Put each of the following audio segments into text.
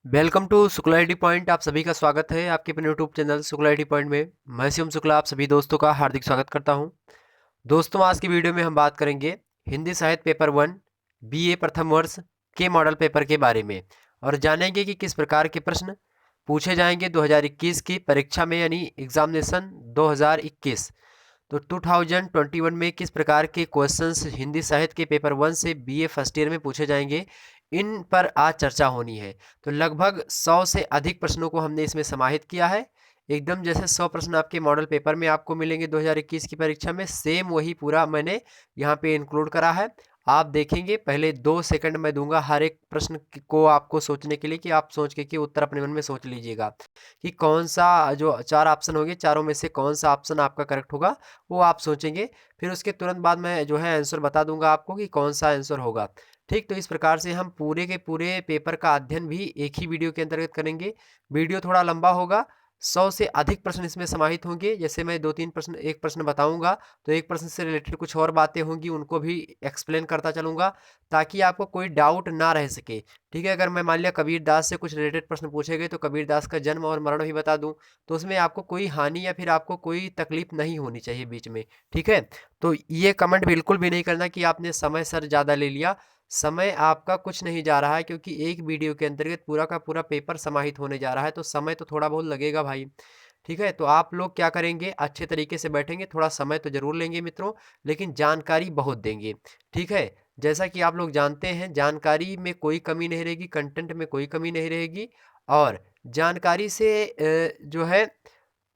Welcome to Shukla IT point. आप सभी का स्वागत है आपके अपने YouTube channel Shukla IT point में। मैं शिवम शुक्ला आप सभी दोस्तों का हार्दिक स्वागत करता हूं। दोस्तों, आज की वीडियो में हम बात करेंगे हिंदी साहित्य पेपर 1 बीए प्रथम वर्ष के मॉडल पेपर के बारे में और जानेंगे कि किस प्रकार के प्रश्न पूछे जाएंगे 2021 की परीक्षा में, यानी एग्जामिनेशन 2021। तो 2021 में किस प्रकार के क्वेश्चंस हिंदी साहित्य के पेपर 1 से बीए फर्स्ट ईयर में पूछे जाएंगे, इन पर आज चर्चा होनी है। तो लगभग 100 से अधिक प्रश्नों को हमने इसमें समाहित किया है। एकदम जैसे 100 प्रश्न आपके मॉडल पेपर में आपको मिलेंगे 2021 की परीक्षा में, सेम वही पूरा मैंने यहाँ पे इंक्लूड करा है। आप देखेंगे, पहले 2 सेकंड मैं दूंगा हर एक प्रश्न को आपको सोचने के लिए कि आप सोच के उत्तर अपने मन में सोच लीजिएगा कि कौन सा, जो 4 ऑप्शन होंगे चारों में से कौन सा ऑप्शन आपका करेक्ट होगा, वो आप सोचेंगे। फिर उसके तुरंत बाद मैं जो है आंसर बता दूंगा आपको कि कौन सा आंसर होगा। ठीक, तो इस प्रकार से हम पूरे के पूरे पेपर का अध्ययन भी एक ही वीडियो के अंतर्गत करेंगे। वीडियो थोड़ा लंबा होगा, 100 से अधिक प्रश्न इसमें समाहित होंगे। जैसे मैं 2-3 प्रश्न, एक प्रश्न बताऊंगा तो एक प्रश्न से रिलेटेड कुछ और बातें होंगी, उनको भी एक्सप्लेन करता चलूंगा ताकि आपको कोई डाउट ना रह सके। ठीक है, अगर मैं मान लिया कबीर दास से कुछ रिलेटेड प्रश्न पूछे गए तो कबीर दास का जन्म और मरण भी बता दूं, तो उसमें आपको कोई हानि या फिर आपको कोई तकलीफ नहीं होनी चाहिए बीच में। ठीक है, तो ये कमेंट बिल्कुल भी नहीं करना कि आपने समय सर ज़्यादा ले लिया। समय आपका कुछ नहीं जा रहा है, क्योंकि एक वीडियो के अंतर्गत पूरा का पूरा पेपर समाहित होने जा रहा है, तो समय तो थोड़ा बहुत लगेगा भाई। ठीक है, तो आप लोग क्या करेंगे, अच्छे तरीके से बैठेंगे, थोड़ा समय तो जरूर लेंगे मित्रों, लेकिन जानकारी बहुत देंगे। ठीक है, जैसा कि आप लोग जानते हैं, जानकारी में कोई कमी नहीं रहेगी, कंटेंट में कोई कमी नहीं रहेगी। और जानकारी से जो है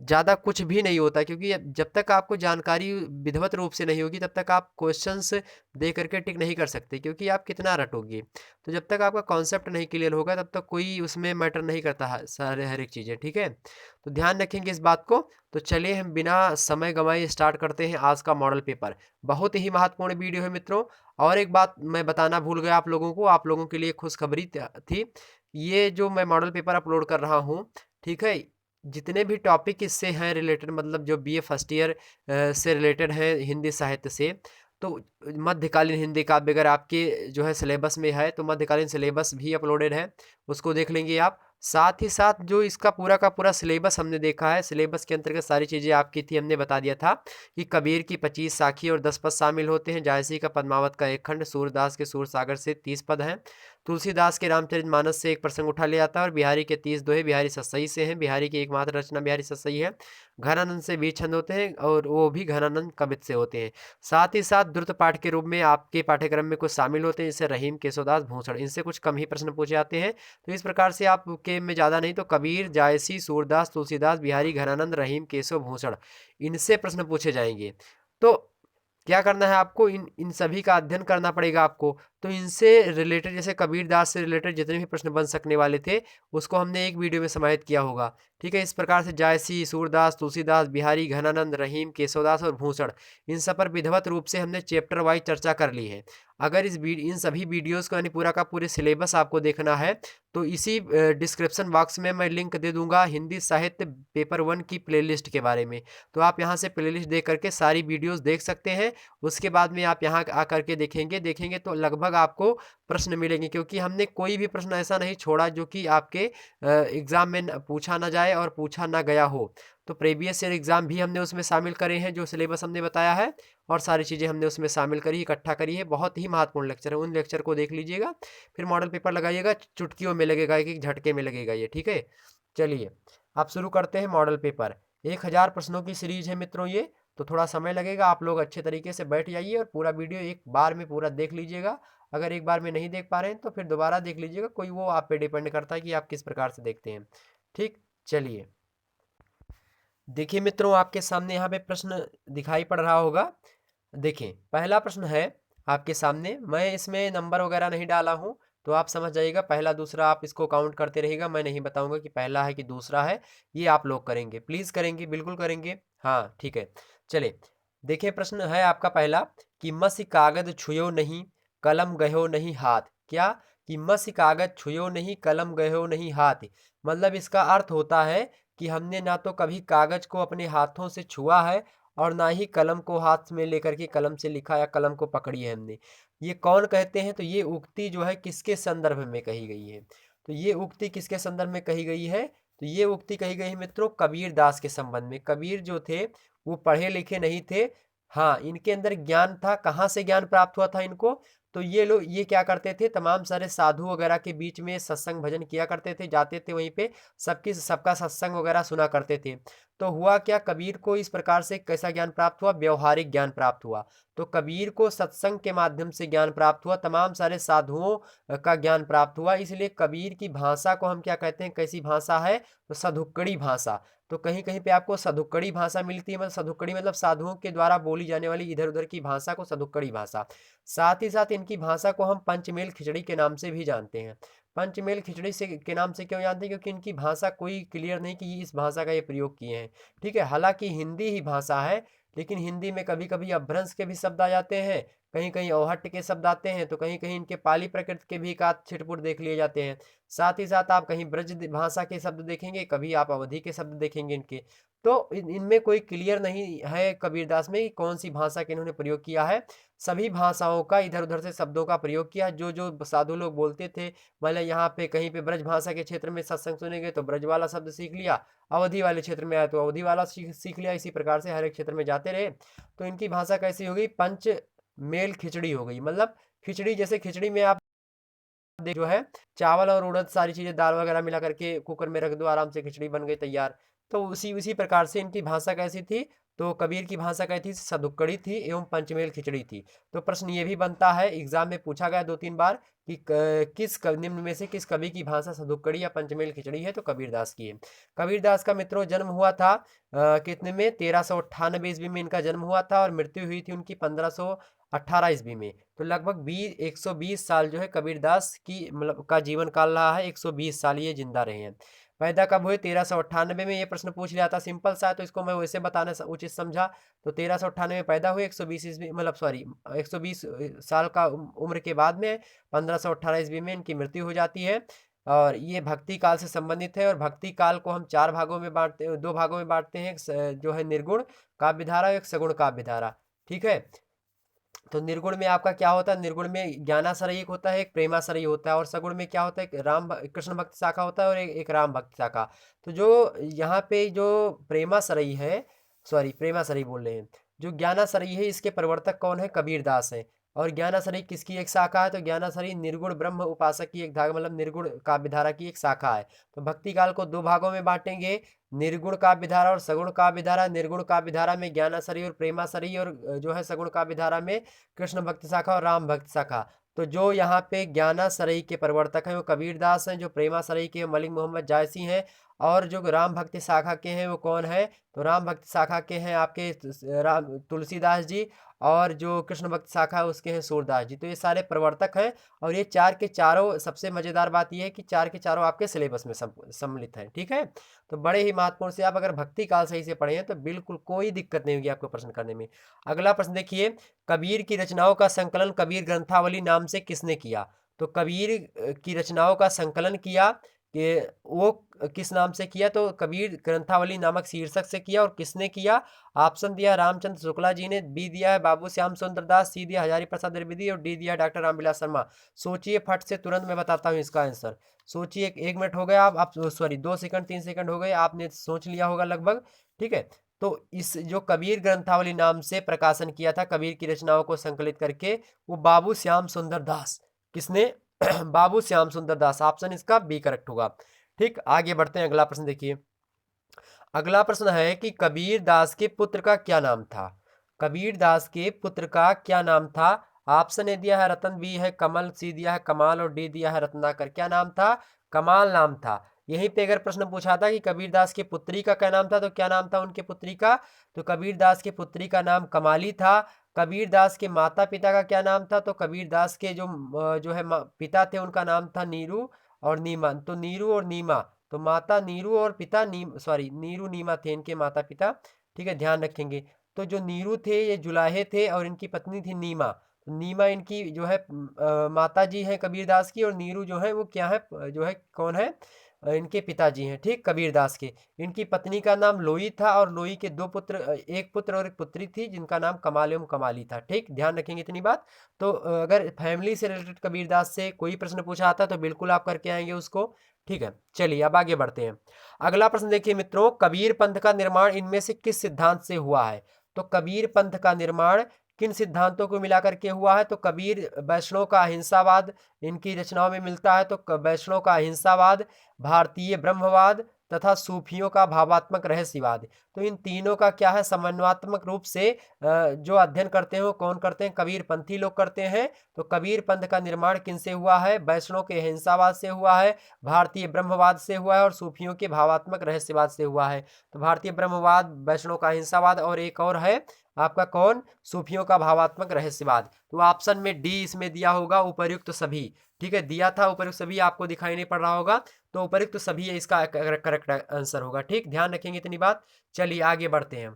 ज़्यादा कुछ भी नहीं होता, क्योंकि जब तक आपको जानकारी विधिवत रूप से नहीं होगी तब तक आप क्वेश्चंस दे करके टिक नहीं कर सकते, क्योंकि आप कितना रटोगे। तो जब तक आपका कॉन्सेप्ट नहीं क्लियर होगा तब तक कोई उसमें मैटर नहीं करता है, सारे हर एक चीज़ें। ठीक है, तो ध्यान रखेंगे इस बात को। तो चलिए हम बिना समय गंवाए स्टार्ट करते हैं आज का मॉडल पेपर। बहुत ही महत्वपूर्ण वीडियो है मित्रों। और एक बात मैं बताना भूल गया आप लोगों को, आप लोगों के लिए खुशखबरी थी। ये जो मैं मॉडल पेपर अपलोड कर रहा हूँ, ठीक है, जितने भी टॉपिक इससे हैं रिलेटेड, मतलब जो बीए फर्स्ट ईयर से रिलेटेड है हिंदी साहित्य से, तो मध्यकालीन हिंदी काव्य अगर आपके जो है सिलेबस में है तो मध्यकालीन सिलेबस भी अपलोडेड है, उसको देख लेंगे आप। साथ ही साथ जो इसका पूरा का पूरा सिलेबस हमने देखा है, सिलेबस के अंतर्गत सारी चीज़ें आपकी थी। हमने बता दिया था कि कबीर की 25 साखी और 10 पद शामिल होते हैं, जायसी का पद्मावत का एक खंड, सूरदास के सूरसागर से 30 पद हैं, तुलसीदास के रामचरितमानस से एक प्रसंग उठा लिया था, और बिहारी के 30 दोहे बिहारी सतसई से हैं। बिहारी की एकमात्र रचना बिहारी सतसई है। घनानंद से 20 छंद होते हैं और वो भी घनानंद कवित से होते हैं। साथ ही साथ द्रुत पाठ के रूप में आपके पाठ्यक्रम में कुछ शामिल होते हैं, जैसे रहीम, केशवदास, भूषण, इनसे कुछ कम ही प्रश्न पूछे जाते हैं। तो इस प्रकार से आपके में ज़्यादा नहीं तो कबीर, जायसी, सूरदास, तुलसीदास, बिहारी, घनानंद, रहीम, केशव, भूषण, इनसे प्रश्न पूछे जाएंगे। तो क्या करना है आपको, इन इन सभी का अध्ययन करना पड़ेगा आपको। तो इनसे रिलेटेड, जैसे कबीरदास से रिलेटेड जितने भी प्रश्न बन सकने वाले थे उसको हमने एक वीडियो में समाहित किया होगा। ठीक है, इस प्रकार से जायसी, सूरदास, तुलसीदास, बिहारी, घनानंद, रहीम, केशवदास और भूषण, इन सब पर विधिवत रूप से हमने चैप्टर वाइज चर्चा कर ली है। अगर इन सभी वीडियोस को, यानी पूरा का पूरे सिलेबस आपको देखना है, तो इसी डिस्क्रिप्शन बॉक्स में मैं लिंक दे दूंगा हिंदी साहित्य पेपर 1 की प्लेलिस्ट के बारे में। तो आप यहाँ से प्लेलिस्ट देख करके सारी वीडियोस देख सकते हैं। उसके बाद में आप यहाँ आकर के देखेंगे तो लगभग आपको प्रश्न मिलेंगे, क्योंकि हमने कोई भी प्रश्न ऐसा नहीं छोड़ा जो कि आपके एग्जाम में पूछा ना जाए और पूछा ना गया हो। तो प्रीवियस ईयर एग्जाम भी हमने उसमें शामिल करे हैं, जो सिलेबस हमने बताया है, और सारी चीज़ें हमने उसमें शामिल करी, इकट्ठा करी है। बहुत ही महत्वपूर्ण लेक्चर है, उन लेक्चर को देख लीजिएगा, फिर मॉडल पेपर लगाइएगा, चुटकियों में लगेगा, एक एक झटके में लगेगा ये। ठीक है, चलिए आप शुरू करते हैं मॉडल पेपर। 1000 प्रश्नों की सीरीज है मित्रों ये, तो थोड़ा समय लगेगा। आप लोग अच्छे तरीके से बैठ जाइए और पूरा वीडियो एक बार में पूरा देख लीजिएगा। अगर एक बार में नहीं देख पा रहे हैं तो फिर दोबारा देख लीजिएगा, कोई वो आप पे डिपेंड करता है कि आप किस प्रकार से देखते हैं। ठीक, चलिए देखिए मित्रों, आपके सामने यहाँ पे प्रश्न दिखाई पड़ रहा होगा। देखिए पहला प्रश्न है आपके सामने, मैं इसमें नंबर वगैरह नहीं डाला हूँ, तो आप समझ जाइएगा पहला दूसरा आप इसको काउंट करते रहिएगा। मैं नहीं बताऊंगा कि पहला है कि दूसरा है, ये आप लोग करेंगे, प्लीज़ करेंगे, बिल्कुल करेंगे। हाँ ठीक है, चलिए देखिए प्रश्न है आपका पहला कि मसी कागज छुयो नहीं, कलम गयो नहीं हाथ। क्या, कि मसी कागज छुयो नहीं, कलम गयो नहीं हाथ। मतलब इसका अर्थ होता है कि हमने ना तो कभी कागज को अपने हाथों से छुआ है और ना ही कलम को हाथ में लेकर के कलम से लिखा या कलम को पकड़ी है हमने। ये कौन कहते हैं, तो ये उक्ति जो है किसके संदर्भ में कही गई है, तो ये उक्ति किसके संदर्भ में कही गई है? तो ये उक्ति कही गई है मित्रों कबीर दास के संबंध में। कबीर जो थे वो पढ़े लिखे नहीं थे, हाँ इनके अंदर ज्ञान था। कहाँ से ज्ञान प्राप्त हुआ था इनको? तो ये लोग ये क्या करते थे, तमाम सारे साधु वगैरह के बीच में सत्संग भजन किया करते थे, जाते थे वहीं पे सबका सत्संग वगैरह सुना करते थे। तो हुआ क्या, कबीर को इस प्रकार से कैसा ज्ञान प्राप्त हुआ? व्यवहारिक ज्ञान प्राप्त हुआ। तो कबीर को सत्संग के माध्यम से ज्ञान प्राप्त हुआ, तमाम सारे साधुओं का ज्ञान प्राप्त हुआ। इसलिए कबीर की भाषा को हम क्या कहते हैं, कैसी भाषा है? तो सधुक्कड़ी भाषा। तो कहीं कहीं पे आपको सधुक्कड़ी भाषा मिलती है, मतलब सधुक्कड़ी मतलब साधुओं के द्वारा बोली जाने वाली इधर उधर की भाषा को सधुक्कड़ी भाषा। साथ ही साथ इनकी भाषा को हम पंचमेल खिचड़ी के नाम से भी जानते हैं। पंचमेल खिचड़ी से के नाम से क्यों जानते हैं? क्योंकि इनकी भाषा कोई क्लियर नहीं कि इस भाषा का ये प्रयोग किए हैं। ठीक है, हालांकि हिंदी ही भाषा है, लेकिन हिंदी में कभी कभी अपभ्रंश के भी शब्द आ जाते हैं, कहीं कहीं औहट्य के शब्द आते हैं, तो कहीं कहीं इनके पाली प्रकृति के भी एकाध छिटपुट देख लिए जाते हैं। साथ ही साथ आप कहीं ब्रज भाषा के शब्द देखेंगे, कभी आप अवधि के शब्द देखेंगे इनके। तो इनमें कोई क्लियर नहीं है कबीरदास में कि कौन सी भाषा के इन्होंने प्रयोग किया है। सभी भाषाओं का इधर उधर से शब्दों का प्रयोग किया। जो जो साधु लोग बोलते थे, मतलब यहाँ पे कहीं पे ब्रज भाषा के क्षेत्र में सत्संग सुनेंगे तो ब्रज वाला शब्द सीख लिया, अवधि वाले क्षेत्र में आया तो अवधि वाला सीख लिया। इसी प्रकार से हर एक क्षेत्र में जाते रहे। तो इनकी भाषा कैसी हो गई? पंच मेल खिचड़ी हो गई। मतलब खिचड़ी, जैसे खिचड़ी में आप जो है चावल और उड़द सारी चीजें दाल वगैरह मिला करके कुकर में रख दो, आराम से खिचड़ी बन गई तैयार। तो उसी उसी प्रकार से इनकी भाषा कैसी थी? तो कबीर की भाषा कैसी थी? सदुक्कड़ी थी एवं पंचमेल खिचड़ी थी। तो प्रश्न ये भी बनता है, एग्जाम में पूछा गया 2-3 बार कि निम्न में से किस कवि की भाषा सदुक्कड़ी या पंचमेल खिचड़ी है? तो कबीरदास की है। कबीरदास का मित्रों जन्म हुआ था कितने में? 1398 ईस्वी में इनका जन्म हुआ था और मृत्यु हुई थी उनकी 1518 ईस्वी में। तो लगभग 120 साल जो है कबीरदास की मतलब का जीवन काल रहा है। 120 साल ये जिंदा रहे हैं। पैदा कब हुए? 1398 में। ये प्रश्न पूछ लिया था, सिंपल सा है, तो इसको मैं वैसे बताना उचित समझा। तो 1398 में पैदा हुए, 120 ईस्वी मतलब सॉरी 120 साल का उम्र के बाद में 1518 ईस्वी में इनकी मृत्यु हो जाती है। और ये भक्ति काल से संबंधित है। और भक्ति काल को हम 4 भागों में बांटते, 2 भागों में बांटते हैं। एक जो है निर्गुण काव्य धारा, एक सगुण काव्य धारा। ठीक है, तो निर्गुण में आपका क्या होता है? निर्गुण में ज्ञानाश्रय एक होता है, एक प्रेमाश्रय होता है। और सगुण में क्या होता है? एक कृष्ण भक्त शाखा होता है और एक राम भक्त शाखा। तो जो यहाँ पे जो प्रेमाश्रय है, सॉरी प्रेमाश्रय बोल रहे हैं, जो ज्ञानाश्रय है इसके प्रवर्तक कौन है? कबीरदास है। और ज्ञानाश्रय किसकी एक शाखा है? तो ज्ञानाश्रय निर्गुण ब्रह्म उपासक की एक धारा, मतलब निर्गुण काव्यधारा की एक शाखा है। तो भक्ति काल को 2 भागों में बांटेंगे, निर्गुण काव्य धारा और सगुण काव्य धारा। निर्गुण काव्य धारा में ज्ञानाश्रय और प्रेमाश्रय, और जो है सगुण काव्य धारा में कृष्ण भक्त शाखा और राम भक्त शाखा। तो जो यहाँ पे ज्ञानाश्रय के प्रवर्तक हैं वो कबीरदास हैं, जो प्रेमाश्रय के मलिक मोहम्मद जायसी हैं, और जो राम भक्त शाखा के हैं वो कौन है? तो राम भक्त शाखा के हैं आपके राम तुलसीदास जी, और जो कृष्ण भक्त शाखा है उसके हैं सूरदास जी। तो ये सारे प्रवर्तक हैं। और ये 4 के चारों, सबसे मजेदार बात ये है कि 4 के चारों आपके सिलेबस में सम्मिलित हैं। ठीक है, तो बड़े ही महत्वपूर्ण से आप अगर भक्ति काल सही से पढ़े हैं तो बिल्कुल कोई दिक्कत नहीं होगी आपको प्रश्न करने में। अगला प्रश्न देखिए, कबीर की रचनाओं का संकलन कबीर ग्रंथावली नाम से किसने किया? तो कबीर की रचनाओं का संकलन किया कि वो किस नाम से किया? तो कबीर ग्रंथावली नामक शीर्षक से किया। और किसने किया? ऑप्शन दिया रामचंद्र शुक्ला जी ने, बी दिया है बाबू श्याम सुंदर दास, सी दिया हजारी प्रसाद द्विवेदी, और डी दिया डॉक्टर रामविलास शर्मा। सोचिए फट से, तुरंत मैं बताता हूँ इसका आंसर। सोचिए, 1 मिनट हो गया, आप सॉरी 2 सेकंड 3 सेकंड हो गए, आपने सोच लिया होगा लगभग। ठीक है, तो इस जो कबीर ग्रंथावली नाम से प्रकाशन किया था कबीर की रचनाओं को संकलित करके, वो बाबू श्याम सुंदर दास। किसने? बाबू श्याम सुंदर दास। ऑप्शन इसका बी करेक्ट होगा। ठीक, आगे बढ़ते हैं, अगला प्रश्न देखिए। अगला प्रश्न है कि कबीर दास के पुत्र का क्या नाम था? कबीर दास के पुत्र का क्या नाम था? ऑप्शन ए दिया है रतन, बी है कमल, सी दिया है कमाल, और डी दिया है रत्नाकर। क्या नाम था? कमाल नाम था। यहीं पे अगर प्रश्न पूछा था कि कबीर दास की पुत्री का क्या नाम था, तो क्या नाम था उनके पुत्री का? तो कबीर दास की पुत्री का नाम कमाली था। कबीर दास के माता पिता का क्या नाम था? तो कबीर दास के जो है पिता थे उनका नाम था नीरू और नीमा। तो नीरू और नीमा, तो माता नीरू और पिता सॉरी नीरू नीमा थे इनके माता पिता। ठीक है, ध्यान रखेंगे। तो जो नीरू थे ये जुलाहे थे और इनकी पत्नी थी नीमा। तो नीमा इनकी जो है माता जी है कबीरदास की, और नीरू जो है वो क्या है, जो है कौन है? इनके पिताजी हैं, ठीक, कबीरदास के। इनकी पत्नी का नाम लोई था और लोई के दो पुत्र, एक पुत्र और एक पुत्री थी जिनका नाम कमाल एवं कमाली था, ठीक, ध्यान रखेंगे इतनी बात। तो अगर फैमिली से रिलेटेड कबीरदास से कोई प्रश्न पूछा आता है तो बिल्कुल आप करके आएंगे उसको, ठीक है। चलिए अब आगे बढ़ते हैं। अगला प्रश्न देखिए मित्रों, कबीर पंथ का निर्माण इनमें से किस सिद्धांत से हुआ है? तो कबीर पंथ का निर्माण किन सिद्धांतों को मिलाकर के हुआ है? तो कबीर वैष्णव का अहिंसावाद इनकी रचनाओं में मिलता है। तो वैष्णव का अहिंसावाद, भारतीय ब्रह्मवाद तथा सूफियों का भावात्मक रहस्यवाद, तो इन तीनों का क्या है, समन्वयात्मक रूप से जो अध्ययन करते हैं वो कौन करते हैं? कबीर पंथी लोग करते हैं। तो कबीर पंथ का निर्माण किनसे हुआ है? वैष्णव के अहिंसावाद से हुआ है, भारतीय ब्रह्मवाद से हुआ है और सूफियों के भावात्मक रहस्यवाद से हुआ है। तो भारतीय ब्रह्मवाद, वैष्णव का अहिंसावाद और एक और है आपका कौन? सूफियों का भावात्मक रहस्यवाद। तो ऑप्शन में डी इसमें दिया होगा, उपर्युक्त सभी, ठीक है, दिया था उपर्युक्त सभी, आपको दिखाई नहीं पड़ रहा होगा, तो उपर्युक्त सभी इसका करेक्ट आंसर होगा, ठीक, ध्यान रखेंगे इतनी बात। चलिए आगे बढ़ते हैं।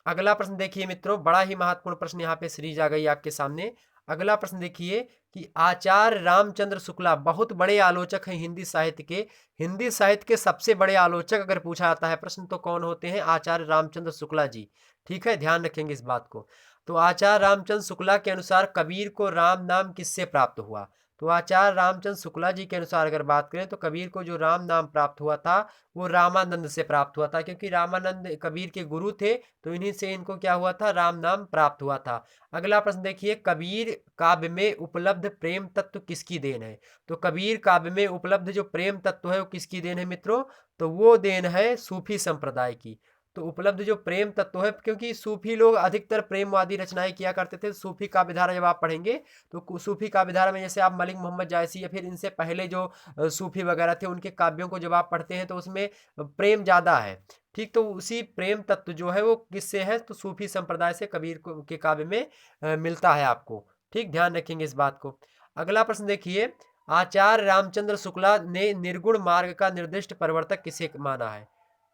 अगला प्रश्न देखिए मित्रों, बड़ा ही महत्वपूर्ण प्रश्न यहाँ पे सीरीज आ गई आपके सामने। अगला प्रश्न देखिए कि आचार्य रामचंद्र शुक्ला बहुत बड़े आलोचक हैं हिंदी साहित्य के। हिंदी साहित्य के सबसे बड़े आलोचक अगर पूछा जाता है प्रश्न तो कौन होते हैं? आचार्य रामचंद्र शुक्ला जी, ठीक है, ध्यान रखेंगे इस बात को। तो आचार्य रामचंद्र शुक्ला के अनुसार कबीर को राम नाम किससे प्राप्त हुआ? तो आचार्य रामचंद्र शुक्ला जी के अनुसार अगर बात करें तो कबीर को जो राम नाम प्राप्त हुआ था वो रामानंद से प्राप्त हुआ था, क्योंकि रामानंद कबीर के गुरु थे, तो इन्हीं से इनको क्या हुआ था? राम नाम प्राप्त हुआ था। अगला प्रश्न देखिए, कबीर काव्य में उपलब्ध प्रेम तत्व किसकी देन है? तो कबीर काव्य में उपलब्ध जो प्रेम तत्व है वो किसकी देन है मित्रों? तो वो देन है सूफी संप्रदाय की। तो उपलब्ध जो प्रेम तत्व है, क्योंकि सूफी लोग अधिकतर प्रेमवादी रचनाएं किया करते थे। सूफी काव्य धारा जब आप पढ़ेंगे तो सूफी काव्य धारा में जैसे आप मलिक मोहम्मद जायसी या फिर इनसे पहले जो सूफी वगैरह थे उनके काव्यों को जब आप पढ़ते हैं तो उसमें प्रेम ज्यादा है, ठीक। तो उसी प्रेम तत्व जो है वो किससे है? तो सूफी संप्रदाय से कबीर के काव्य में मिलता है आपको, ठीक, ध्यान रखेंगे इस बात को। अगला प्रश्न देखिए, आचार्य रामचंद्र शुक्ला ने निर्गुण मार्ग का निर्दिष्ट प्रवर्तक किसे माना है?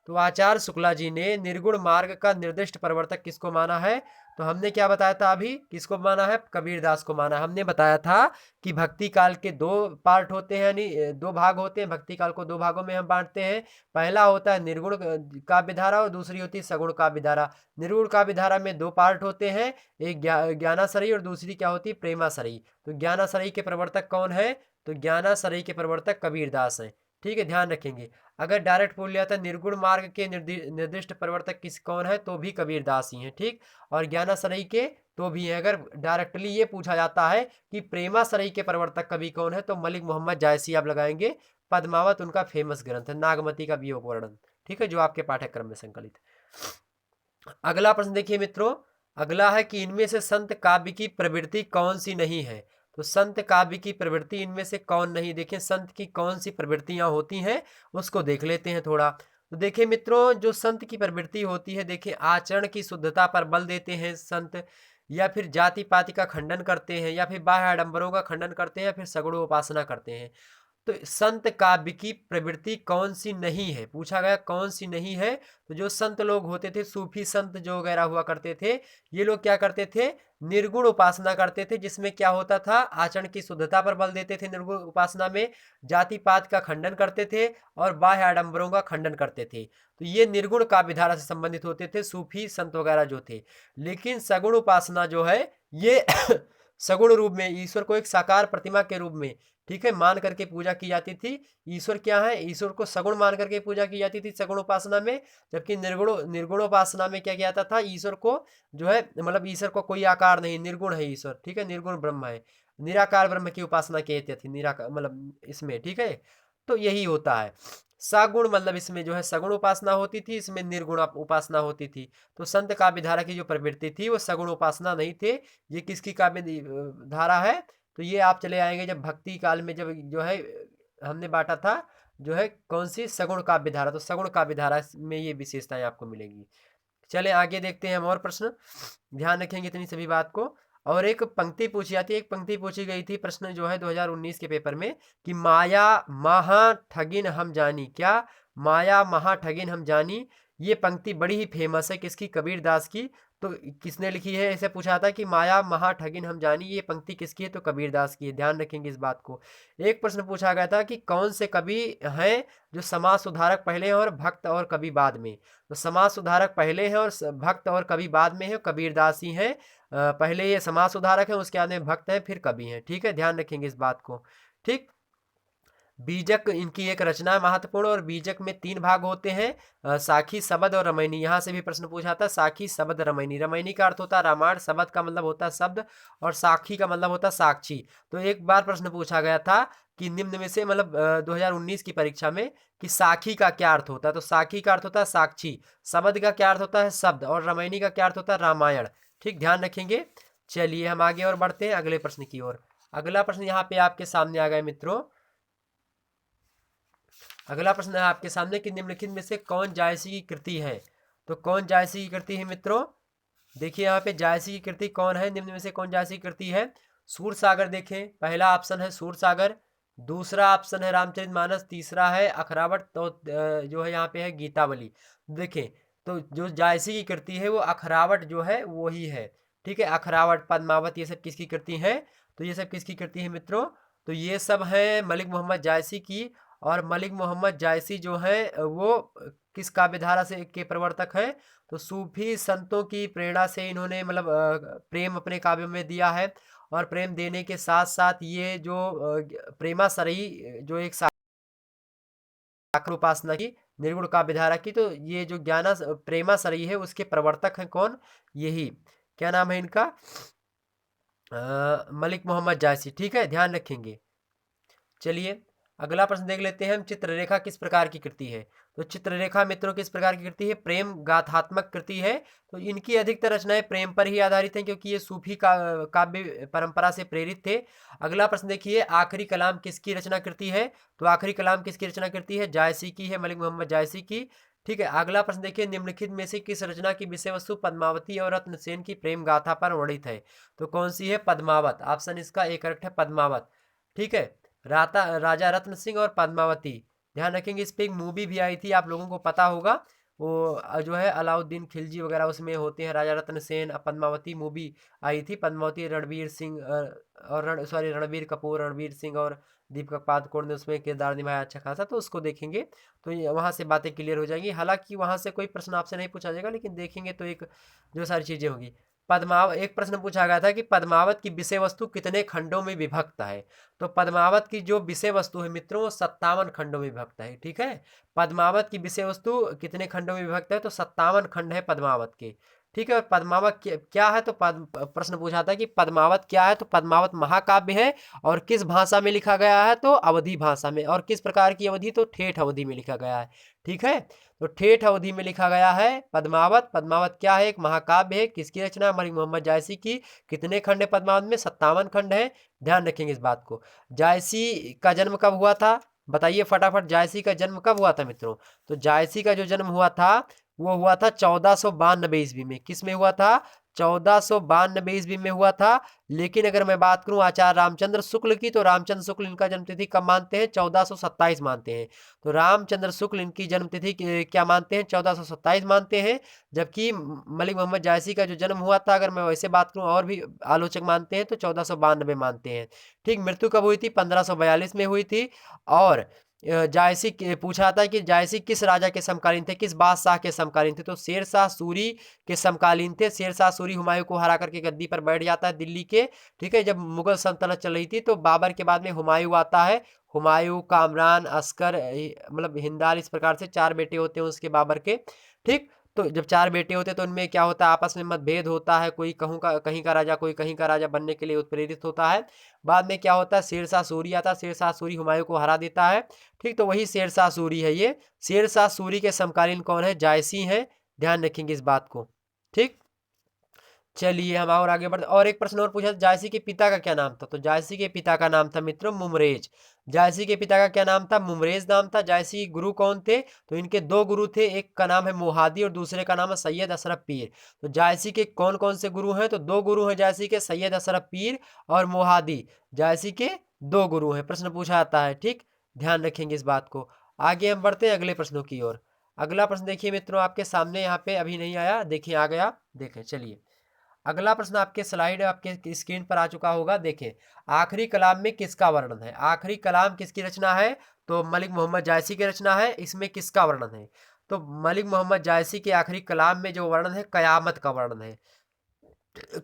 तो आचार्य शुक्ला जी ने निर्गुण मार्ग का निर्दिष्ट प्रवर्तक किसको माना है? तो हमने क्या बताया था अभी, किसको माना है? कबीरदास को माना। हमने बताया था कि भक्ति काल के दो पार्ट होते हैं, यानी दो भाग होते हैं। भक्ति काल को दो भागों में हम बांटते हैं। पहला होता है निर्गुण काव्य धारा और दूसरी होती है सगुण काव्य धारा। निर्गुण काव्य धारा में दो पार्ट होते हैं, एक ज्ञानासरई और दूसरी क्या होती है? प्रेमासरई। तो ज्ञानासरई के प्रवर्तक कौन है? तो ज्ञानासरई के प्रवर्तक कबीरदास हैं, ठीक है, ध्यान रखेंगे। अगर डायरेक्ट बोल लिया था निर्गुण मार्ग के निर्दिष्ट प्रवर्तक किस कौन है तो भी कबीरदास ही हैं, ठीक। और ज्ञानासरई के तो भी है। अगर डायरेक्टली ये पूछा जाता है कि प्रेमासरई के प्रवर्तक कवि कौन है तो मलिक मोहम्मद जायसी आप लगाएंगे। पद्मावत उनका फेमस ग्रंथ है, नागमती का वियोग वर्णन, ठीक है, जो आपके पाठ्यक्रम में संकलित है। अगला प्रश्न देखिए मित्रों, अगला है कि इनमें से संत काव्य की प्रवृत्ति कौन सी नहीं है? तो संत काव्य की प्रवृत्ति इनमें से कौन नहीं? देखिए संत की कौन सी प्रवृत्तियां होती हैं उसको देख लेते हैं थोड़ा। तो देखिए मित्रों, जो संत की प्रवृत्ति होती है, देखिए आचरण की शुद्धता पर बल देते हैं संत, या फिर जाति पाति का खंडन करते हैं, या फिर बाह्य आडंबरों का खंडन करते हैं, या फिर सगुण उपासना करते हैं। तो संत काव्य की प्रवृत्ति कौन सी नहीं है? पूछा गया कौन सी नहीं है। तो जो संत लोग होते थे, सूफी संत जो वगैरह हुआ करते थे, ये लोग क्या करते थे? निर्गुण उपासना करते थे, जिसमें क्या होता था? आचरण की शुद्धता पर बल देते थे निर्गुण उपासना में, जाति पात का खंडन करते थे और बाह्य आडंबरों का खंडन करते थे। तो ये निर्गुण काव्य धारा से संबंधित होते थे सूफी संत वगैरह जो थे। लेकिन सगुण उपासना जो है ये सगुण रूप में ईश्वर को एक साकार प्रतिमा के रूप में, ठीक है, मान करके पूजा की जाती थी। ईश्वर क्या है? ईश्वर को सगुण मान करके पूजा की जाती थी सगुण उपासना में। जबकि निर्गुण उपासना में क्या किया जाता था? ईश्वर को जो है, मतलब ईश्वर को कोई आकार नहीं, निर्गुण है ईश्वर, ठीक है, निर्गुण ब्रह्म है, निराकार ब्रह्म की उपासना की जाती थी, निराकार मतलब इसमें, ठीक है। तो यही होता है। सगुण मतलब इसमें जो है सगुण उपासना होती थी, इसमें निर्गुण उपासना होती थी। तो संत काव्य धारा की जो प्रवृत्ति थी वो सगुण उपासना नहीं थे। ये किसकी काव्य धारा है? तो ये आप चले आएंगे जब भक्ति काल में, जब जो है हमने बांटा था जो है कौन सी? सगुण काव्य धारा। तो सगुण काव्य धारा में ये विशेषताएं आपको मिलेंगी। चले आगे देखते हैं हम और प्रश्न, ध्यान रखेंगे इतनी सभी बात को। और एक पंक्ति पूछी जाती है, एक पंक्ति पूछी गई थी प्रश्न जो है 2019 के पेपर में कि माया महा ठगिन हम जानी। क्या? माया महा ठगिन हम जानी। ये पंक्ति बड़ी ही फेमस है, किसकी? कबीरदास की। तो किसने लिखी है, ऐसे पूछा था कि माया महा ठगिन हम जानी, ये पंक्ति किसकी है, तो कबीरदास की है। ध्यान रखेंगे इस बात को। एक प्रश्न पूछा गया था कि कौन से कवि हैं जो समाज सुधारक पहले हैं और भक्त और कवि बाद में। तो समाज सुधारक पहले हैं और भक्त और कवि बाद में है, कबीरदास ही हैं। पहले ये समाज सुधारक है, उसके बाद में भक्त हैं, फिर कवि हैं। ठीक है, ध्यान रखेंगे इस बात को। ठीक। बीजक इनकी एक रचना है महत्वपूर्ण, और बीजक में 3 भाग होते हैं, साखी, शबद और रामायणी। यहाँ से भी प्रश्न पूछा था, साखी, शबद, रामायणी। रामायणी का अर्थ होता है रामायण, शबद का मतलब होता है शब्द, और साखी का मतलब होता है साक्षी। तो एक बार प्रश्न पूछा गया था कि निम्न में से, मतलब 2019 की परीक्षा में, कि साखी का क्या अर्थ होता है। तो साखी का अर्थ होता है साक्षी, शबद का क्या अर्थ होता है शब्द, और रामायणी का क्या अर्थ होता है रामायण। ठीक, ध्यान रखेंगे। चलिए हम आगे और बढ़ते हैं अगले प्रश्न की ओर। अगला प्रश्न यहाँ पे आपके सामने आ गया मित्रों। अगला प्रश्न है आपके सामने कि निम्नलिखित में से कौन जायसी की कृति है। तो कौन जायसी की कृति है मित्रों, देखिए यहाँ पे जायसी की कृति कौन है, निम्न में से कौन जायसी की कृति है। सूरसागर, देखें पहला ऑप्शन है सूरसागर, दूसरा ऑप्शन है रामचरितमानस, तीसरा है अखरावट, तो जो है यहाँ पे है गीतावली। देखें, तो जो जायसी की कृति है वो अखरावट जो है वही है। ठीक है, अखरावट, पद्मावत, ये सब किसकी कृति है, तो ये सब किसकी कृति है मित्रों, तो ये सब है मलिक मोहम्मद जायसी की। और मलिक मोहम्मद जायसी जो है वो किस काव्यधारा से के प्रवर्तक है, तो सूफी संतों की प्रेरणा से इन्होंने मतलब प्रेम अपने काव्यों में दिया है। और प्रेम देने के साथ साथ ये जो प्रेमा सरई जो एक साकार उपासना की निर्गुण काव्यधारा की, तो ये जो ज्ञाना प्रेमा सरई है उसके प्रवर्तक हैं कौन, यही क्या नाम है इनका, मलिक मोहम्मद जायसी। ठीक है, ध्यान रखेंगे। चलिए अगला प्रश्न देख लेते हैं हम, चित्ररेखा किस प्रकार की कृति है। तो चित्ररेखा मित्रों किस प्रकार की कृति है, प्रेम गाथात्मक कृति है। तो इनकी अधिकतर रचनाएं प्रेम पर ही आधारित हैं, क्योंकि ये सूफी काव्य परंपरा से प्रेरित थे। अगला प्रश्न देखिए, आखिरी कलाम किसकी रचना कृति है। तो आखिरी कलाम किसकी रचना कृति है, जायसी की है, मलिक मोहम्मद जायसी की। ठीक है, अगला प्रश्न देखिए, निम्नलिखित में से किस रचना की विषय वस्तु पद्मावती और रत्नसेन की प्रेम गाथा पर वर्णित है। तो कौन सी है, पद्मावत। ऑप्शन इसका एक करेक्ट है, पद्मावत। ठीक है, राजा रत्न सिंह और पद्मावती। ध्यान रखेंगे, इस पे एक मूवी भी आई थी, आप लोगों को पता होगा, वो जो है अलाउद्दीन खिलजी वगैरह उसमें होते हैं, राजा रत्न सेन पद्मावती मूवी आई थी। पद्मावती रणवीर सिंह और रणवीर कपूर, रणवीर सिंह और दीपिका पादुकोण ने उसमें किरदार निभाया अच्छा खासा, तो उसको देखेंगे तो वहाँ से बातें क्लियर हो जाएंगी। हालांकि वहाँ से कोई प्रश्न आपसे नहीं पूछा जाएगा, लेकिन देखेंगे तो एक जो सारी चीज़ें होंगी। एक प्रश्न पूछा गया था कि पद्मावत की विषय वस्तु कितने खंडों में विभक्त है। तो पद्मावत की जो विषय वस्तु है मित्रों वो 57 खंडों में विभक्त है। ठीक है, पद्मावत की विषय वस्तु कितने खंडों में विभक्त है, तो 57 खंड है पद्मावत के। ठीक है, और पद्मावत क्या है, तो प्रश्न पूछा था कि पद्मावत क्या है। तो पद्मावत महाकाव्य है, और किस भाषा में लिखा गया है, तो अवधी भाषा में। और किस प्रकार की अवधि, तो ठेठ अवधि में लिखा गया है। ठीक है, तो ठेठ अवधि में लिखा गया है पद्मावत। पद्मावत क्या है, एक महाकाव्य है, किसकी रचना, मलिक मोहम्मद जायसी की। कितने खंड है पद्मावत में, 57 खंड है। ध्यान रखेंगे इस बात को। जायसी का जन्म कब हुआ था, बताइए फटाफट, जायसी का जन्म कब हुआ था मित्रों। तो जायसी का जो जन्म हुआ था वो हुआ था 1492 ईस्वी में। किस में हुआ था, 1492 ईस्वी में हुआ था। लेकिन अगर मैं बात करूं आचार्य रामचंद्र शुक्ल की, तो रामचंद्र शुक्ल इनका जन्मतिथि कब मानते हैं, 1427 मानते हैं। तो रामचंद्र शुक्ल इनकी जन्मतिथि क्या मानते हैं, 1427 मानते हैं। जबकि मलिक मोहम्मद जायसी का जो जन्म हुआ था, अगर मैं वैसे बात करूं, और भी आलोचक मानते हैं तो 1492 मानते हैं। ठीक, मृत्यु कब हुई थी, 1542 में हुई थी। और जायसी पूछा था कि जायसी किस राजा के समकालीन थे, किस बादशाह के समकालीन थे। तो शेरशाह सूरी के समकालीन थे। शेरशाह सूरी हुमायूं को हरा करके गद्दी पर बैठ जाता है दिल्ली के। ठीक है, जब मुगल सल्तनत चल रही थी, तो बाबर के बाद में हुमायूं आता है। हुमायूं, कामरान, अस्कर, मतलब हिंदाल, इस प्रकार से 4 बेटे होते हैं उसके बाबर के। ठीक, तो जब 4 बेटे होते हैं तो उनमें क्या होता है, आपस में मतभेद होता है, कोई कहीं का राजा, कोई कहीं का राजा बनने के लिए उत्प्रेरित होता है। बाद में क्या होता है, शेरशाह सूरी आता है। शेरशाह सूरी हुमायूं को हरा देता है। ठीक, तो वही शेरशाह सूरी है। ये शेरशाह सूरी के समकालीन कौन है, जायसी हैं। ध्यान रखेंगे इस बात को। ठीक, चलिए हम और आगे बढ़ते। और एक प्रश्न और पूछा, जायसी के पिता का क्या नाम था। तो जायसी के पिता का नाम था मित्रों मुमरेज। जायसी के पिता का क्या नाम था, मुमरेज नाम था। जायसी के गुरु कौन थे, तो इनके 2 गुरु थे, एक का नाम है मोहादी और दूसरे का नाम है सैयद अशरफ पीर। तो जायसी के कौन कौन से गुरु हैं, तो 2 गुरु हैं जायसी के, सैयद अशरफ पीर और मोहादी। जायसी के 2 गुरु हैं, प्रश्न पूछा जाता है। ठीक, ध्यान रखेंगे इस बात को। आगे हम बढ़ते हैं अगले प्रश्नों की ओर। अगला प्रश्न देखिए मित्रों, आपके सामने यहाँ पे अभी नहीं आया, देखिए आ गया, देखें चलिए। अगला प्रश्न आपके स्लाइड आपके स्क्रीन पर आ चुका होगा, देखें। आखिरी कलाम में किसका वर्णन है? आखिरी कलाम किसकी रचना है? तो मलिक मोहम्मद जायसी की रचना है। इसमें किसका वर्णन है? तो मलिक मोहम्मद जायसी के आखिरी कलाम में जो वर्णन है, कयामत का वर्णन है।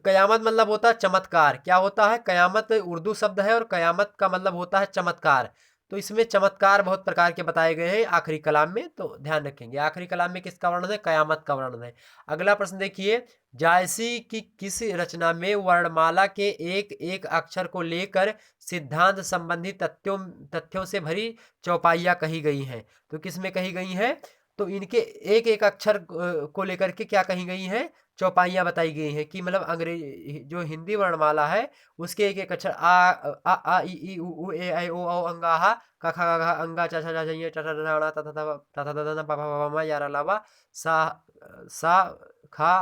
कयामत मतलब होता है चमत्कार। क्या होता है? कयामत उर्दू शब्द है और कयामत का मतलब होता है चमत्कार। तो इसमें चमत्कार बहुत प्रकार के बताए गए हैं आखिरी कलाम में, तो ध्यान रखेंगे। आखिरी कलाम में किसका वर्णन है? कयामत का वर्णन है। अगला प्रश्न देखिए, जायसी की किस रचना में वर्णमाला के एक एक अक्षर को लेकर सिद्धांत संबंधी तथ्यों तथ्यों से भरी चौपाइयाँ कही गई हैं? तो किस में कही गई हैं? तो इनके एक एक अक्षर को लेकर के क्या कही गई हैं? चौपाइयाँ बताई गई हैं कि मतलब अंग्रेज जो हिंदी वर्णमाला है उसके एक एक अक्षर आ इ ई उ ए ऐ ओ औ अंगा हा क ख ग घ अंगा च छ ज झ ञ ट ठ ड ढ ण त थ द ध प फ ब म या र ल व सा सा खा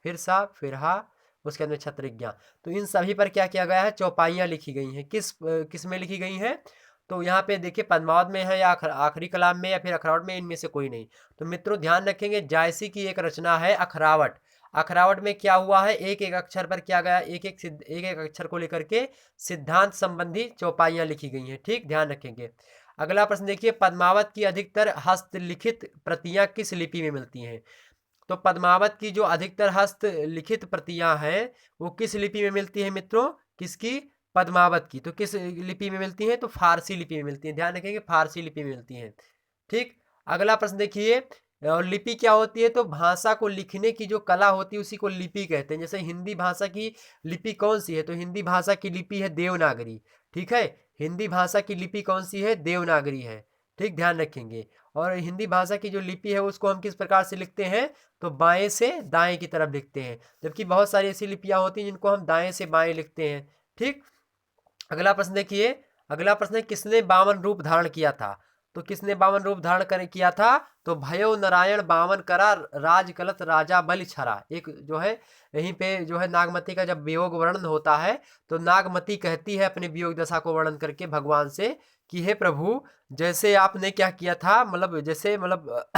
फिर सा फिर हा, उसके अंदर छत्रिज्ञा। तो इन सभी पर क्या किया गया है? चौपाइयाँ लिखी गई हैं। किस में लिखी गई हैं? तो यहाँ पे देखिए पद्मावत में है या आखिरी कलाम में या फिर अखरावट में, इनमें से कोई नहीं। तो मित्रों ध्यान रखेंगे, जायसी की एक रचना है अखरावट। अखरावट में क्या हुआ है? एक एक अक्षर पर क्या गया, एक एक अक्षर को लेकर के सिद्धांत संबंधी चौपाइयाँ लिखी गई हैं। ठीक, ध्यान रखेंगे। अगला प्रश्न देखिए, पद्मावत की अधिकतर हस्तलिखित प्रतियां किस लिपि में मिलती हैं? तो पद्मावत की जो अधिकतर हस्तलिखित प्रतियां हैं वो किस लिपि में मिलती है मित्रों? किसकी? पद्मावत की। तो किस लिपि में मिलती हैं? तो फारसी लिपि में मिलती है। ध्यान रखेंगे, फारसी लिपि में मिलती हैं। ठीक, अगला प्रश्न देखिए, और लिपि क्या होती है? तो भाषा को लिखने की जो कला होती है उसी को लिपि कहते हैं। जैसे हिंदी भाषा की लिपि कौन सी है? तो हिंदी भाषा की लिपि है देवनागरी। ठीक है, हिंदी भाषा की लिपि कौन सी है? देवनागरी है। ठीक, ध्यान रखेंगे। और हिंदी भाषा की जो लिपि है उसको हम किस प्रकार से लिखते हैं? तो बाएं से दाएं की तरफ लिखते हैं, जबकि बहुत सारी ऐसी लिपियां होती हैं जिनको हम दाएं से बाएं लिखते हैं। ठीक, अगला प्रश्न देखिए। अगला प्रश्न है, किसने 52 रूप धारण किया था? तो किसने 52 रूप धारण किया था? तो भयो नारायण 52 करा राज कलत राजा बलि छरा। एक जो है यहीं पे जो है नागमती का जब वियोग वर्णन होता है तो नागमती कहती है अपने वियोग दशा को वर्णन करके भगवान से कि हे प्रभु, जैसे आपने क्या किया था, मतलब जैसे मतलब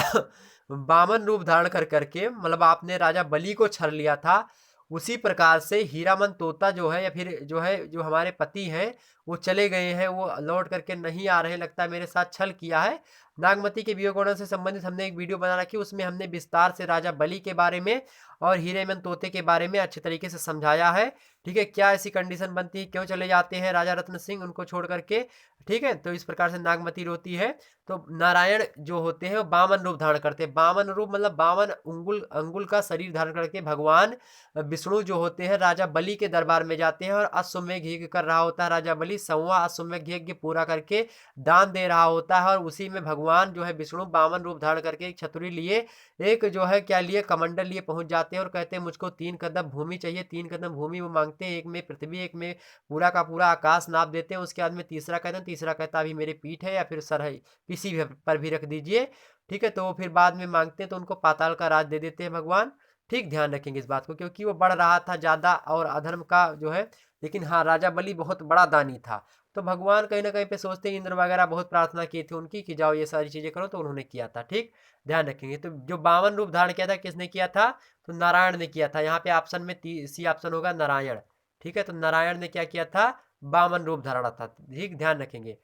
52 रूप धारण कर करके मतलब आपने राजा बलि को छर लिया था, उसी प्रकार से हीरामन तोता जो है या फिर जो है जो हमारे पति हैं वो चले गए हैं, वो लौट करके नहीं आ रहे, लगता है मेरे साथ छल किया है। नागमती के वियोग वर्णन से संबंधित हमने एक वीडियो बना रखी, उसमें हमने विस्तार से राजा बलि के बारे में और हीरेमन तोते के बारे में अच्छे तरीके से समझाया है। ठीक है, क्या ऐसी कंडीशन बनती है, क्यों चले जाते हैं राजा रत्न सिंह उनको छोड़ करके। ठीक है, तो इस प्रकार से नागमती रोती है। तो नारायण जो होते हैं वो 52 रूप धारण करते हैं। 52 रूप मतलब 52 अंगुल अंगुल का शरीर धारण करके भगवान विष्णु जो होते हैं राजा बलि के दरबार में जाते हैं और अश्वमेघ यज्ञ कर रहा होता है राजा बलि, 100वां अश्वमेघ यज्ञ पूरा करके दान दे रहा होता है, और उसी में भगवान जो है विष्णु 52 रूप धारण करके एक छतरी लिए, एक जो है क्या लिए, कमंडल लिए पहुंच जाते हैं और कहते हैं मुझको 3 कदम भूमि चाहिए। 3 कदम भूमि वो मांगते हैं, एक में पृथ्वी, एक में पूरा का पूरा आकाश नाप देते हैं। उसके बाद में तीसरा कहते हैं, तीसरा कहता अभी मेरे पीठ है या फिर सर है, किसी भी पर भी रख दीजिए। ठीक है, तो वो फिर बाद में मांगते हैं तो उनको पाताल का राज दे देते हैं भगवान। ठीक, ध्यान रखेंगे इस बात को, क्योंकि वो बढ़ रहा था ज़्यादा और अधर्म का जो है। लेकिन हाँ, राजा बलि बहुत बड़ा दानी था, तो भगवान कहीं ना कहीं पे सोचते हैं, इंद्र वगैरह बहुत प्रार्थना की थी उनकी कि जाओ ये सारी चीज़ें करो, तो उन्होंने किया था। ठीक, ध्यान रखेंगे। तो जो 52 रूप धारण किया था किसने किया था? तो नारायण ने किया था। यहाँ पे ऑप्शन में सी ऑप्शन होगा नारायण। ठीक है, तो नारायण ने क्या किया था? 52 रूप धारण था। ठीक, ध्यान रखेंगे।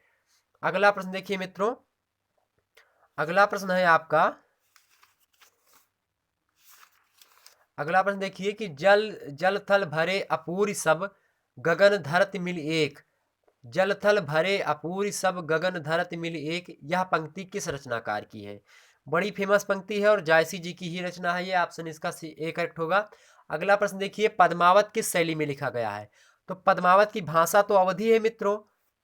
अगला प्रश्न देखिए मित्रों, अगला प्रश्न है आपका, अगला प्रश्न देखिए कि जल जल थल भरे अपूरी सब गगन धरत मिल एक। जल थल भरे अपूरी सब गगन धरत मिल एक, यह पंक्ति किस रचनाकार की है? बड़ी फेमस पंक्ति है और जायसी जी की ही रचना है ये। ऑप्शन इसका ए करेक्ट होगा। अगला प्रश्न देखिए, पद्मावत किस शैली में लिखा गया है? तो पद्मावत की भाषा तो अवधी है मित्रों।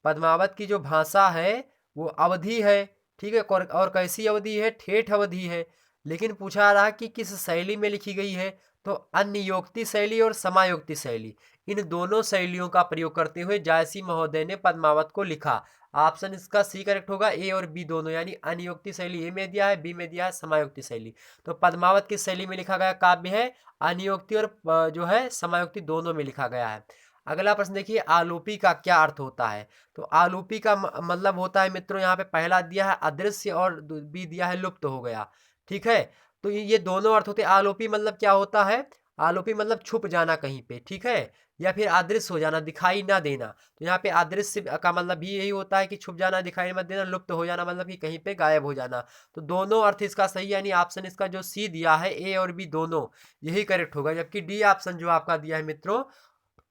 पद्मावत की जो भाषा है वो अवधी है। ठीक है, और कैसी अवधि है? ठेठ अवधि है। लेकिन पूछा रहा कि किस शैली में लिखी गई है? तो अन्योक्ति शैली और समायोक्ति शैली, इन दोनों शैलियों का प्रयोग करते हुए जायसी महोदय ने पद्मावत को लिखा। ऑप्शन इसका सी करेक्ट होगा, ए और बी दोनों, यानी अन्योक्ति शैली ए में दिया है, बी में दिया है समायोक्ति शैली। तो पद्मावत की शैली में लिखा गया काव्य है, अन्योक्ति और जो है समायोक्ति दोनों में लिखा गया है। अगला प्रश्न देखिए, आलोपी का क्या अर्थ होता है? तो आलोपी का मतलब होता है मित्रों, यहाँ पे पहला दिया है अदृश्य और बी दिया है लुप्त हो गया। ठीक है। तो ये दोनों अर्थ होते हैं। आलोपी मतलब क्या होता है, आलोपी मतलब छुप जाना कहीं पे, ठीक है, या फिर अदृश्य हो जाना, दिखाई ना देना। तो यहाँ पे अदृश्य का मतलब भी यही होता है कि छुप जाना, दिखाई मत देना, लुप्त हो जाना मतलब कि कहीं पे गायब हो जाना। तो दोनों अर्थ इसका सही, यानी ऑप्शन इसका जो सी दिया है, ए और बी दोनों, यही करेक्ट होगा। जबकि डी ऑप्शन जो आपका दिया है मित्रों,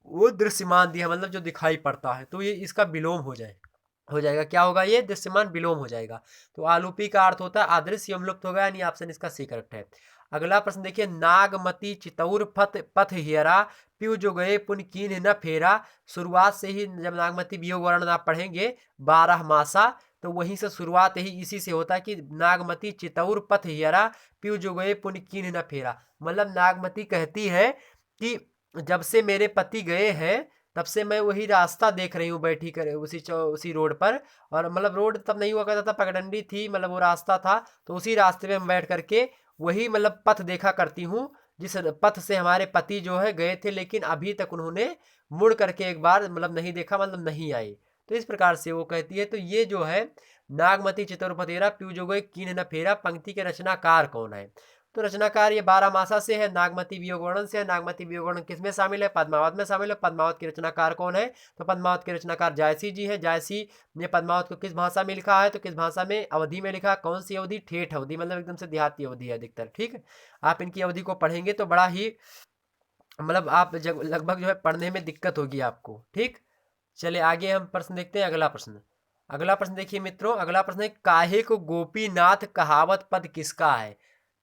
वो दृश्यमान दिया, मतलब जो दिखाई पड़ता है, तो ये इसका विलोम हो जाएगा। क्या होगा, ये दृश्यमान विलोम हो जाएगा। तो आलूपी का अर्थ होता है अदृश्य एवं लुप्त होगा, यानी ऑप्शन इसका सी करेक्ट है। अगला प्रश्न देखिए, नागमती चितौर पथ पथ हियरा प्यू जो गए पुन कीन न फेरा। शुरुआत से ही जब नागमती वियोग वर्णन आप पढ़ेंगे 12 मासा, तो वहीं से शुरुआत ही इसी से होता है कि नागमती चितौर पथ हियरा प्यू जो गए पुन कीन न फेरा। मतलब नागमती कहती है कि जब से मेरे पति गए हैं, तब से मैं वही रास्ता देख रही हूँ बैठी कर, उसी रोड पर। और मतलब रोड तब नहीं हुआ करता था, पगडंडी थी, मतलब वो रास्ता था, तो उसी रास्ते में मैं बैठ करके वही मतलब पथ देखा करती हूँ, जिस पथ से हमारे पति जो है गए थे, लेकिन अभी तक उन्होंने मुड़ करके एक बार मतलब नहीं देखा, मतलब नहीं आए। तो इस प्रकार से वो कहती है। तो ये जो है नागमती चितौर फतेरा प्यू जो गए कीन न फेरा, पंक्ति के रचनाकार कौन है? तो रचनाकार ये 12 मासा से है, नागमती वियोग वर्णन से है। नागमती वियोग वर्णन किसमें शामिल है? पद्मावत में शामिल है। पद्मावत के रचनाकार कौन है? तो पद्मावत के रचनाकार जायसी जी है। जायसी ने पद्मावत को किस भाषा में लिखा है? तो किस भाषा में? अवधि में लिखा। कौन सी अवधि? ठेठ अवधि, मतलब एकदम से देहाती अवधि है अधिकतर। ठीक है, आप इनकी अवधि को पढ़ेंगे तो बड़ा ही मतलब आप लगभग जो है पढ़ने में दिक्कत होगी आपको। ठीक, चलिए आगे हम प्रश्न देखते हैं। अगला प्रश्न, अगला प्रश्न देखिए मित्रों, अगला प्रश्न है, काहे को गोपीनाथ कहावत पद किसका है?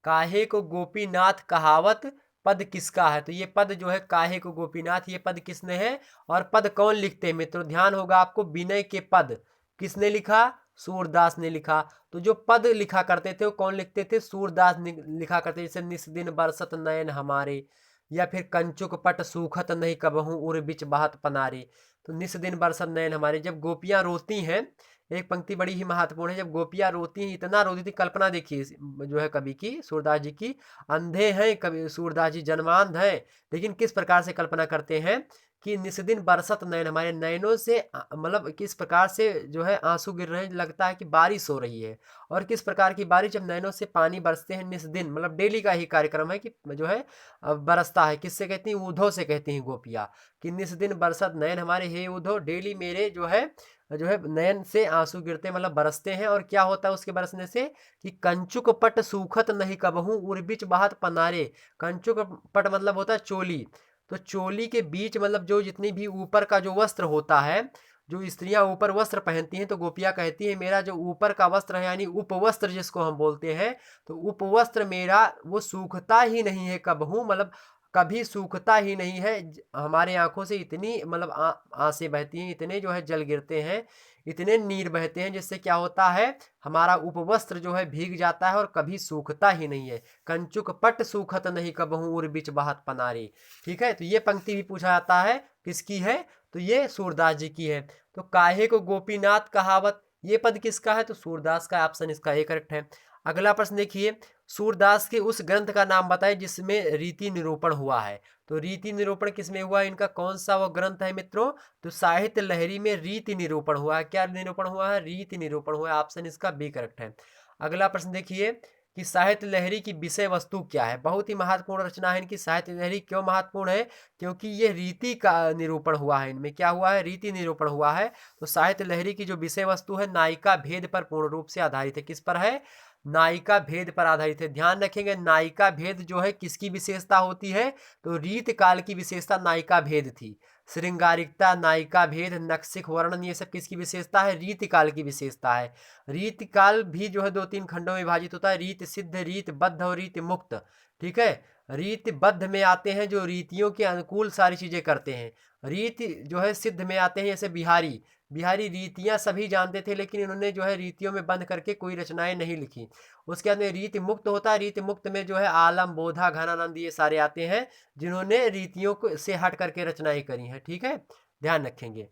काहे को गोपीनाथ कहावत पद किसका है? तो ये पद जो है काहे को गोपीनाथ, ये पद किसने है और पद कौन लिखते हैं मित्रों? ध्यान होगा आपको, विनय के पद किसने लिखा? सूरदास ने लिखा। तो जो पद लिखा करते थे वो कौन लिखते थे? सूरदास लिखा करते। जैसे निस दिन बरसत नयन हमारे, या फिर कंचुक पट सूखत नहीं कबहू उर बिच बहत पनारे। तो निस दिन बरसत नयन हमारे, जब गोपियां रोती हैं, एक पंक्ति बड़ी ही महत्वपूर्ण है, जब गोपियां रोती हैं, इतना रोती थी, कल्पना देखिए जो है कवि की, सूरदास जी की। अंधे हैं कवि सूरदास जी, जन्मांध हैं, लेकिन किस प्रकार से कल्पना करते हैं कि निस्दिन बरसत नयन, हमारे नयनों से मतलब किस प्रकार से जो है आंसू गिर रहे हैं, लगता है कि बारिश हो रही है। और किस प्रकार की बारिश, जब नयनों से पानी बरसते हैं निस्दिन, मतलब डेली का ही कार्यक्रम है कि जो है बरसता है। किससे कहती हैं? ऊधो से कहती हैं गोपियाँ कि निस्दिन बरसत नयन हमारे, हे ऊधो, डेली मेरे जो है नयन से आंसू गिरते, मतलब बरसते हैं। और क्या होता है उसके बरसने से? कि कंचुक पट सूखत नहीं कबहू उर्बिच बहत पनारे। कंचुक पट मतलब होता है चोली। तो चोली के बीच मतलब जो जितनी भी ऊपर का जो वस्त्र होता है, जो स्त्रियां ऊपर वस्त्र पहनती हैं, तो गोपियां कहती हैं मेरा जो ऊपर का वस्त्र है, यानी उपवस्त्र जिसको हम बोलते हैं, तो उपवस्त्र मेरा वो सूखता ही नहीं है कबहू, मतलब कभी सूखता ही नहीं है। हमारे आंखों से इतनी मतलब आंसें बहती हैं, इतने जो है जल गिरते हैं, इतने नीर बहते हैं, जिससे क्या होता है, हमारा उपवस्त्र जो है भीग जाता है और कभी सूखता ही नहीं है। कंचुक पट सूखत नहीं कबहू उर बिच बहत पनारी। ठीक है, तो ये पंक्ति भी पूछा जाता है, किसकी है? तो ये सूरदास जी की है। तो काहे को गोपीनाथ कहावत, ये पद किसका है? तो सूरदास का, ऑप्शन इसका ए करेक्ट है। अगला प्रश्न देखिए, सूरदास के उस ग्रंथ का नाम बताए जिसमें रीति निरूपण हुआ है। तो रीति निरूपण किसमें हुआ? इनका कौन सा वो ग्रंथ है मित्रों? तो साहित्य लहरी में रीति निरूपण हुआ है। क्या निरूपण हुआ है? रीति निरूपण हुआ है। ऑप्शन इसका बी करेक्ट है। अगला प्रश्न देखिए कि साहित्य लहरी की विषय वस्तु क्या है? बहुत ही महत्वपूर्ण रचना है इनकी साहित्य लहरी। क्यों महत्वपूर्ण है? क्योंकि ये रीति का निरूपण हुआ है, इनमें क्या हुआ है? रीति निरूपण हुआ है। तो साहित्य लहरी की जो विषय वस्तु है, नायिका भेद पर पूर्ण रूप से आधारित है। किस पर है? नायिका भेद पर आधारित है। ध्यान रखेंगे, नायिका भेद जो है किसकी विशेषता होती है? तो रीत काल की विशेषता नायिका भेद थी। श्रृंगारिकता, नायिका भेद, नक्सिक वर्णन, ये सब किसकी विशेषता है? रीत काल की विशेषता है। रीत काल भी जो है 2-3 खंडों में विभाजित होता है, रीत सिद्ध, रीत बद्ध और रीत मुक्त। ठीक है, रीत बद्ध में आते हैं जो रीतियों के अनुकूल सारी चीजें करते हैं। रीत जो है सिद्ध में आते हैं, जैसे बिहारी। बिहारी रीतियां सभी जानते थे, लेकिन इन्होंने जो है रीतियों में बंद करके कोई रचनाएं नहीं लिखी। उसके बाद में रीति मुक्त होता है। रीति मुक्त में जो है आलम, बोधा, घनानंद, ये सारे आते हैं जिन्होंने रीतियों को से हट करके रचनाएं करी हैं। ठीक है, ध्यान रखेंगे।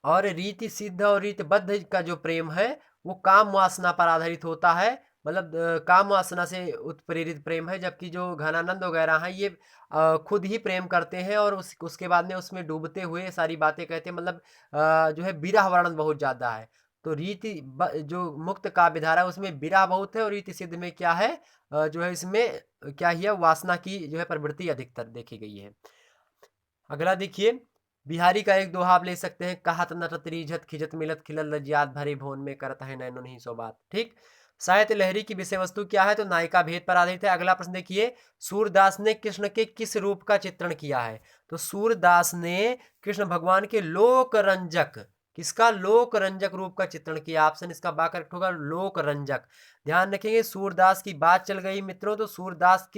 और रीति सिद्ध और रीतिबद्ध का जो प्रेम है वो काम वासना पर आधारित होता है, मतलब काम वासना से उत्प्रेरित प्रेम है। जबकि जो घनानंद वगैरह हैं ये खुद ही प्रेम करते हैं और उसके बाद में उसमें डूबते हुए सारी बातें कहते हैं, मतलब जो है विरह वर्णन बहुत ज़्यादा है। तो जो मुक्त काव्य धारा उसमें विरह बहुत है, और रीति सिद्ध में क्या है, जो है इसमें क्या है, वासना की जो है प्रवृत्ति अधिकतर देखी गई है। अगला देखिए, बिहारी का एक दोहा आप ले सकते हैं, कहत नटत रीझत खिजत मिलत खिलल लज्जात भरे भोन में करत है नैनो नहीं सो बात। ठीक, साहित्य लहरी की विषय वस्तु क्या है, तो नायिका भेद पर आधारित है। अगला प्रश्न देखिए, सूरदास ने कृष्ण के किस रूप का चित्रण किया है, तो सूरदास ने कृष्ण भगवान के लोक रंजक, किसका, लोक रंजक रूप का चित्रण किया। ऑप्शन इसका बा करेक्ट होगा, लोक रंजक। ध्यान रखेंगे, सूरदास की बात चल गई मित्रों, तो सूरदास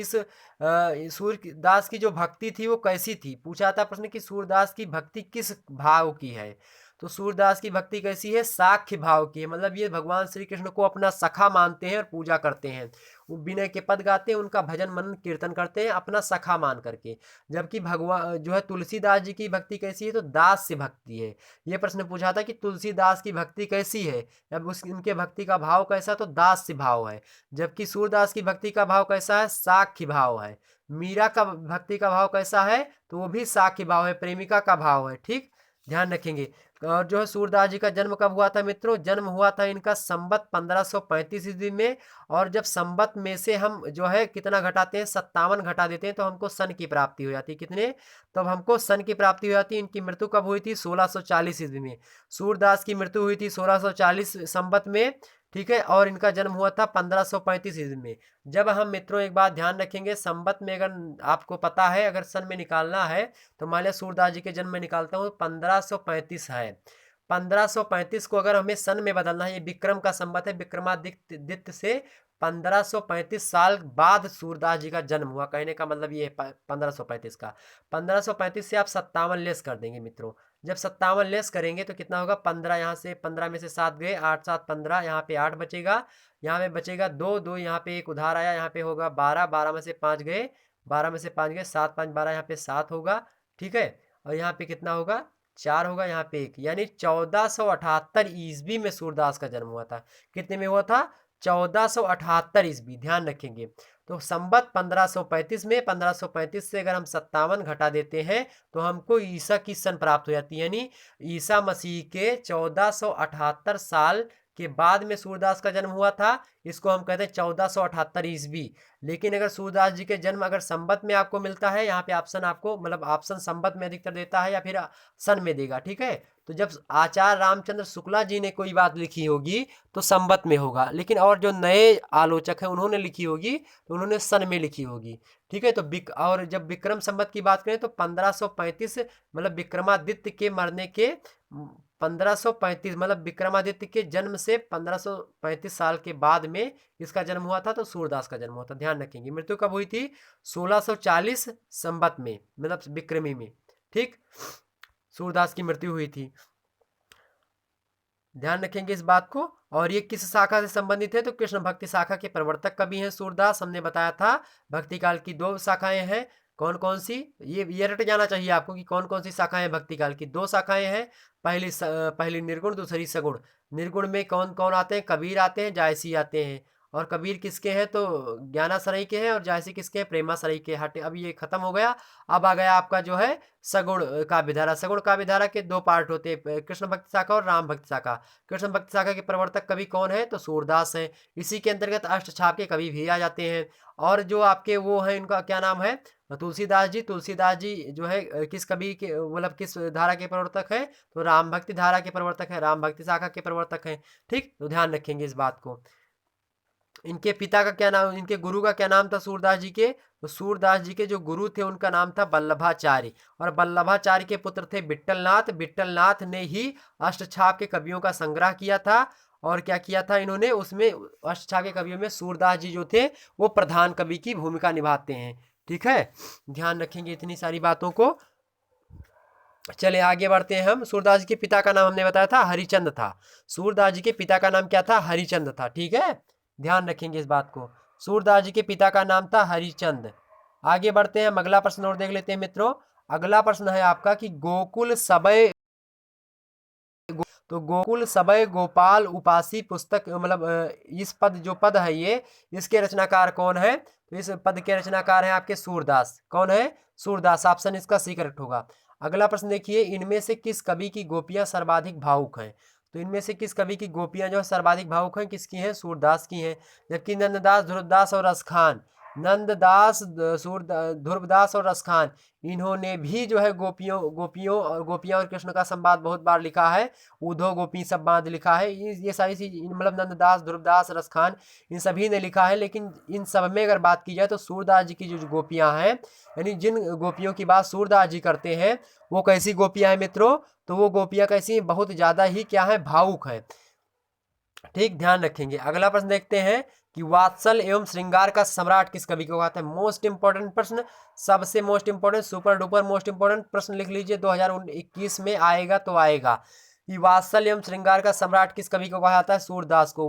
सूरदास की जो भक्ति थी वो कैसी थी, पूछा था प्रश्न कि सूरदास की भक्ति किस भाव की है, तो सूरदास की भक्ति कैसी है, साख्य भाव की है। मतलब ये भगवान श्री कृष्ण को अपना सखा मानते हैं और पूजा करते हैं, वो विनय के पद गाते हैं, उनका भजन मनन कीर्तन करते हैं अपना सखा मान करके। जबकि भगवान जो है तुलसीदास जी की भक्ति कैसी है, तो दास से भक्ति है। ये प्रश्न पूछा था कि तुलसीदास की भक्ति कैसी है, अब उनके भक्ति का भाव कैसा, तो दास से भाव है। जबकि सूरदास की भक्ति का भाव कैसा है, साख्य भाव है। मीरा का भक्ति का भाव कैसा है, तो वो भी साख्य भाव है, प्रेमिका का भाव है। ठीक, ध्यान रखेंगे। और जो है सूरदास जी का जन्म कब हुआ था मित्रों, जन्म हुआ था इनका संवत 1535 ईस्वी में। और जब संवत में से हम जो है कितना घटाते हैं, 57 घटा देते हैं, तो हमको सन की प्राप्ति हो जाती है। कितने, तब हमको सन की प्राप्ति हो जाती है। इनकी मृत्यु कब हुई थी, 1640 ईस्वी में। सूरदास की मृत्यु हुई थी 1640 संवत में, ठीक है, और इनका जन्म हुआ था 1535 ईस्वी में। जब हम मित्रों एक बात ध्यान रखेंगे, संवत में अगर आपको पता है, अगर सन में निकालना है, तो मान लिया सूरदास जी के जन्म में निकालता हूँ, 1535 है। 1535 को अगर हमें सन में बदलना है, ये विक्रम का संवत है, विक्रमादित्य से 1535 साल बाद सूरदास जी का जन्म हुआ। कहने का मतलब ये 1535 का, 1535 से आप 57 लेस कर देंगे मित्रों। जब 57 लेस करेंगे तो कितना होगा, 15, यहाँ से 15 में से 7 गए, 8 7 15, यहाँ पे 8 बचेगा, यहाँ पे बचेगा 2 2, यहाँ पे एक उधार आया, यहाँ पे होगा 12, 12 में से 5 गए, 12 में से 5 गए, 7 5 12, यहाँ पे 7 होगा। ठीक है, और यहाँ पे कितना होगा, 4 होगा, यहाँ पे 1, यानी 1478 ईस्वी में सूरदास का जन्म हुआ था। कितने में हुआ था, 1478 ईस्वी, ध्यान रखेंगे। तो संवत 1535 में 1535 से अगर हम 57 घटा देते हैं, तो हमको ईसा की सन प्राप्त हो जाती है, यानी ईसा मसीह के 1478 साल के बाद में सूरदास का जन्म हुआ था। इसको हम कहते हैं 1478 ईस्वी। लेकिन अगर सूरदास जी के जन्म अगर संवत में आपको मिलता है, यहाँ पे ऑप्शन आपको मतलब ऑप्शन संवत में अधिकतर देता है या फिर सन में देगा। ठीक है, तो जब आचार्य रामचंद्र शुक्ला जी ने कोई बात लिखी होगी तो संवत में होगा, लेकिन और जो नए आलोचक हैं उन्होंने लिखी होगी तो उन्होंने सन में लिखी होगी। ठीक है, तो और जब विक्रम संवत की बात करें तो 1535 मतलब विक्रमादित्य के मरने के 1535 मतलब विक्रमादित्य के जन्म से 1535 साल के बाद में इसका जन्म हुआ था, तो सूरदास का जन्म हुआ था। ध्यान रखेंगे, मृत्यु कब हुई थी, 1640 संवत में, मतलब विक्रमी में। ठीक, सूरदास की मृत्यु हुई थी, ध्यान रखेंगे इस बात को। और ये किस शाखा से संबंधित है, तो कृष्ण भक्ति शाखा के प्रवर्तक कवि हैं सूरदास। हमने बताया था भक्ति काल की 2 शाखाएं हैं, कौन कौन सी, ये रट जाना चाहिए आपको कि कौन कौन सी शाखाएं भक्ति काल की। 2 शाखाएं हैं, पहली निर्गुण, दूसरी सगुण। निर्गुण में कौन कौन आते हैं, कबीर आते हैं, जायसी आते हैं। और कबीर किसके हैं, तो ज्ञानाश्रयी के हैं, और जायसी किसके हैं, प्रेमाश्रयी के। हटे, अब ये खत्म हो गया। अब आ गया आपका जो है सगुण काव्य धारा। सगुण काव्य धारा के 2 पार्ट होते हैं, कृष्ण भक्ति शाखा और राम भक्ति शाखा। कृष्ण भक्ति शाखा के प्रवर्तक कवि कौन है, तो सूरदास हैं। इसी के अंतर्गत अष्टछाप के कवि भी आ जाते हैं। और जो आपके वो हैं, इनका क्या नाम है, तुलसीदास जी। तुलसीदास जी जो है किस कवि के मतलब किस धारा के प्रवर्तक है, तो राम भक्ति धारा के प्रवर्तक है, राम भक्ति शाखा के प्रवर्तक हैं। ठीक, तो ध्यान रखेंगे इस बात को। इनके पिता का क्या नाम, इनके गुरु का क्या नाम था सूरदास जी के, तो सूरदास जी के जो गुरु थे उनका नाम था वल्लभाचार्य। और वल्लभाचार्य के पुत्र थे विट्ठलनाथ। विट्ठलनाथ ने ही अष्टछाप के कवियों का संग्रह किया था। और क्या किया था इन्होंने, उसमें अष्टछाप के कवियों में सूरदास जी जो थे वो प्रधान कवि की भूमिका निभाते हैं। ठीक है, ध्यान रखेंगे इतनी सारी बातों को। चले आगे बढ़ते हैं हम। सूरदास जी के पिता का नाम हमने बताया था हरिचंद था। सूरदास जी के पिता का नाम क्या था, हरिचंद था। ठीक है, ध्यान रखेंगे इस बात को। सूरदास जी के पिता का नाम था हरिचंद। आगे बढ़ते हैं, अगला प्रश्न और देख लेते हैं मित्रों। अगला प्रश्न है आपका कि गोकुल सबय, तो गोकुल सबय गोपाल उपासी पुस्तक मतलब इस पद जो पद है ये, इसके रचनाकार कौन है, तो इस पद के रचनाकार हैं आपके सूरदास। कौन है, सूरदास। ऑप्शन इसका सी करेक्ट होगा। अगला प्रश्न देखिए, इनमें से किस कवि की गोपियां सर्वाधिक भावुक हैं, तो इनमें से किस कवि की गोपियां जो है सर्वाधिक भावुक हैं, किसकी हैं? सूरदास की हैं। जबकि नंददास, ध्रुवदास और रसखान, नंददास, ध्रुवदास और रसखान, इन्होंने भी जो है गोपियों गोपियों और गोपियां और कृष्ण का संवाद बहुत बार लिखा है। उधो गोपी सब बांध लिखा है। ये सारी चीज मतलब नंददास, ध्रुवदास, रसखान, इन सभी ने लिखा है। लेकिन इन सब में अगर बात की जाए तो सूरदास जी की जो गोपियां हैं, यानी जिन गोपियों की बात सूरदास जी करते हैं, वो कैसी गोपियां हैं मित्रों? तो वो गोपियां कैसी हैं? बहुत ज्यादा ही क्या है? भावुक है। ठीक, ध्यान रखेंगे। अगला प्रश्न देखते हैं कि वात्सल्य एवं श्रृंगार का सम्राट किस कवि को कहते हैं? मोस्ट इंपोर्टेंट प्रश्न, सबसे most important, super duper most important प्रश्न लिख लीजिए, 2021 में आएगा तो आएगा कि वात्सल्य एवं श्रृंगार का सम्राट किस कवि को कहा जाता है? सूरदास को।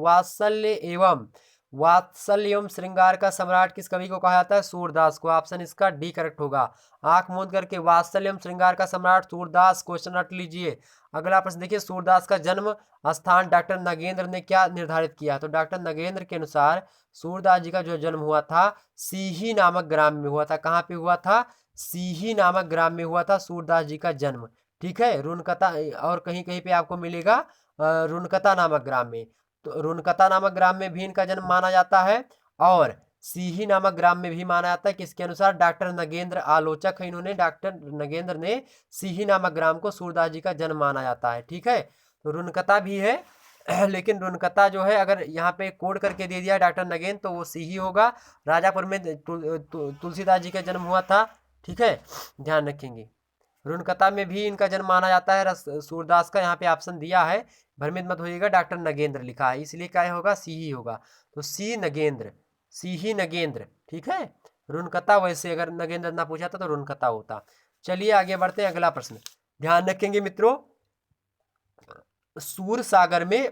वात्सल्य एवं श्रृंगार का सम्राट किस कवि को कहा जाता है? सूरदास को। ऑप्शन इसका डी करेक्ट होगा। आंख मूंद करके वात्सल्य एवं श्रृंगार का सम्राट सूरदास, क्वेश्चन रट लीजिए। अगला प्रश्न देखिए, सूरदास का जन्म स्थान डॉक्टर नगेंद्र ने क्या निर्धारित किया? तो डॉक्टर नगेंद्र के अनुसार सूरदास जी का जो जन्म हुआ था, सीही नामक ग्राम में हुआ था। कहाँ पे हुआ था? सीही नामक ग्राम में हुआ था सूरदास जी का जन्म। ठीक है, रुनकता और कहीं कहीं पे आपको मिलेगा रुनकता नामक ग्राम में। तो रुनकता नामक ग्राम में भी इनका जन्म माना जाता है और सीही नामक ग्राम में भी माना जाता है। किसके अनुसार? डॉक्टर नगेंद्र आलोचक है इन्होंने, डॉक्टर नगेंद्र ने सीही नामक ग्राम को सूरदास जी का जन्म माना जाता है। ठीक है, तो रुनकता भी है लेकिन रुनकता जो है अगर यहाँ पे कोड करके दे दिया डॉक्टर नगेंद्र तो वो सीही होगा। राजापुर में तुलसीदास जी का जन्म हुआ था। ठीक है, ध्यान रखेंगे। रुनकता में भी इनका जन्म माना जाता है सूरदास का। यहाँ पे ऑप्शन दिया है, भ्रमित मत होइएगा, डॉक्टर नगेंद्र लिखा है, इसलिए क्या होगा? सी ही होगा। तो सी नगेंद्र, सी ही नगेंद्र। ठीक है, रुनकता वैसे अगर नगेंद्र ना पूछा था तो रुनकता होता। चलिए आगे बढ़ते हैं, अगला प्रश्न ध्यान रखेंगे मित्रों। सूर सागर में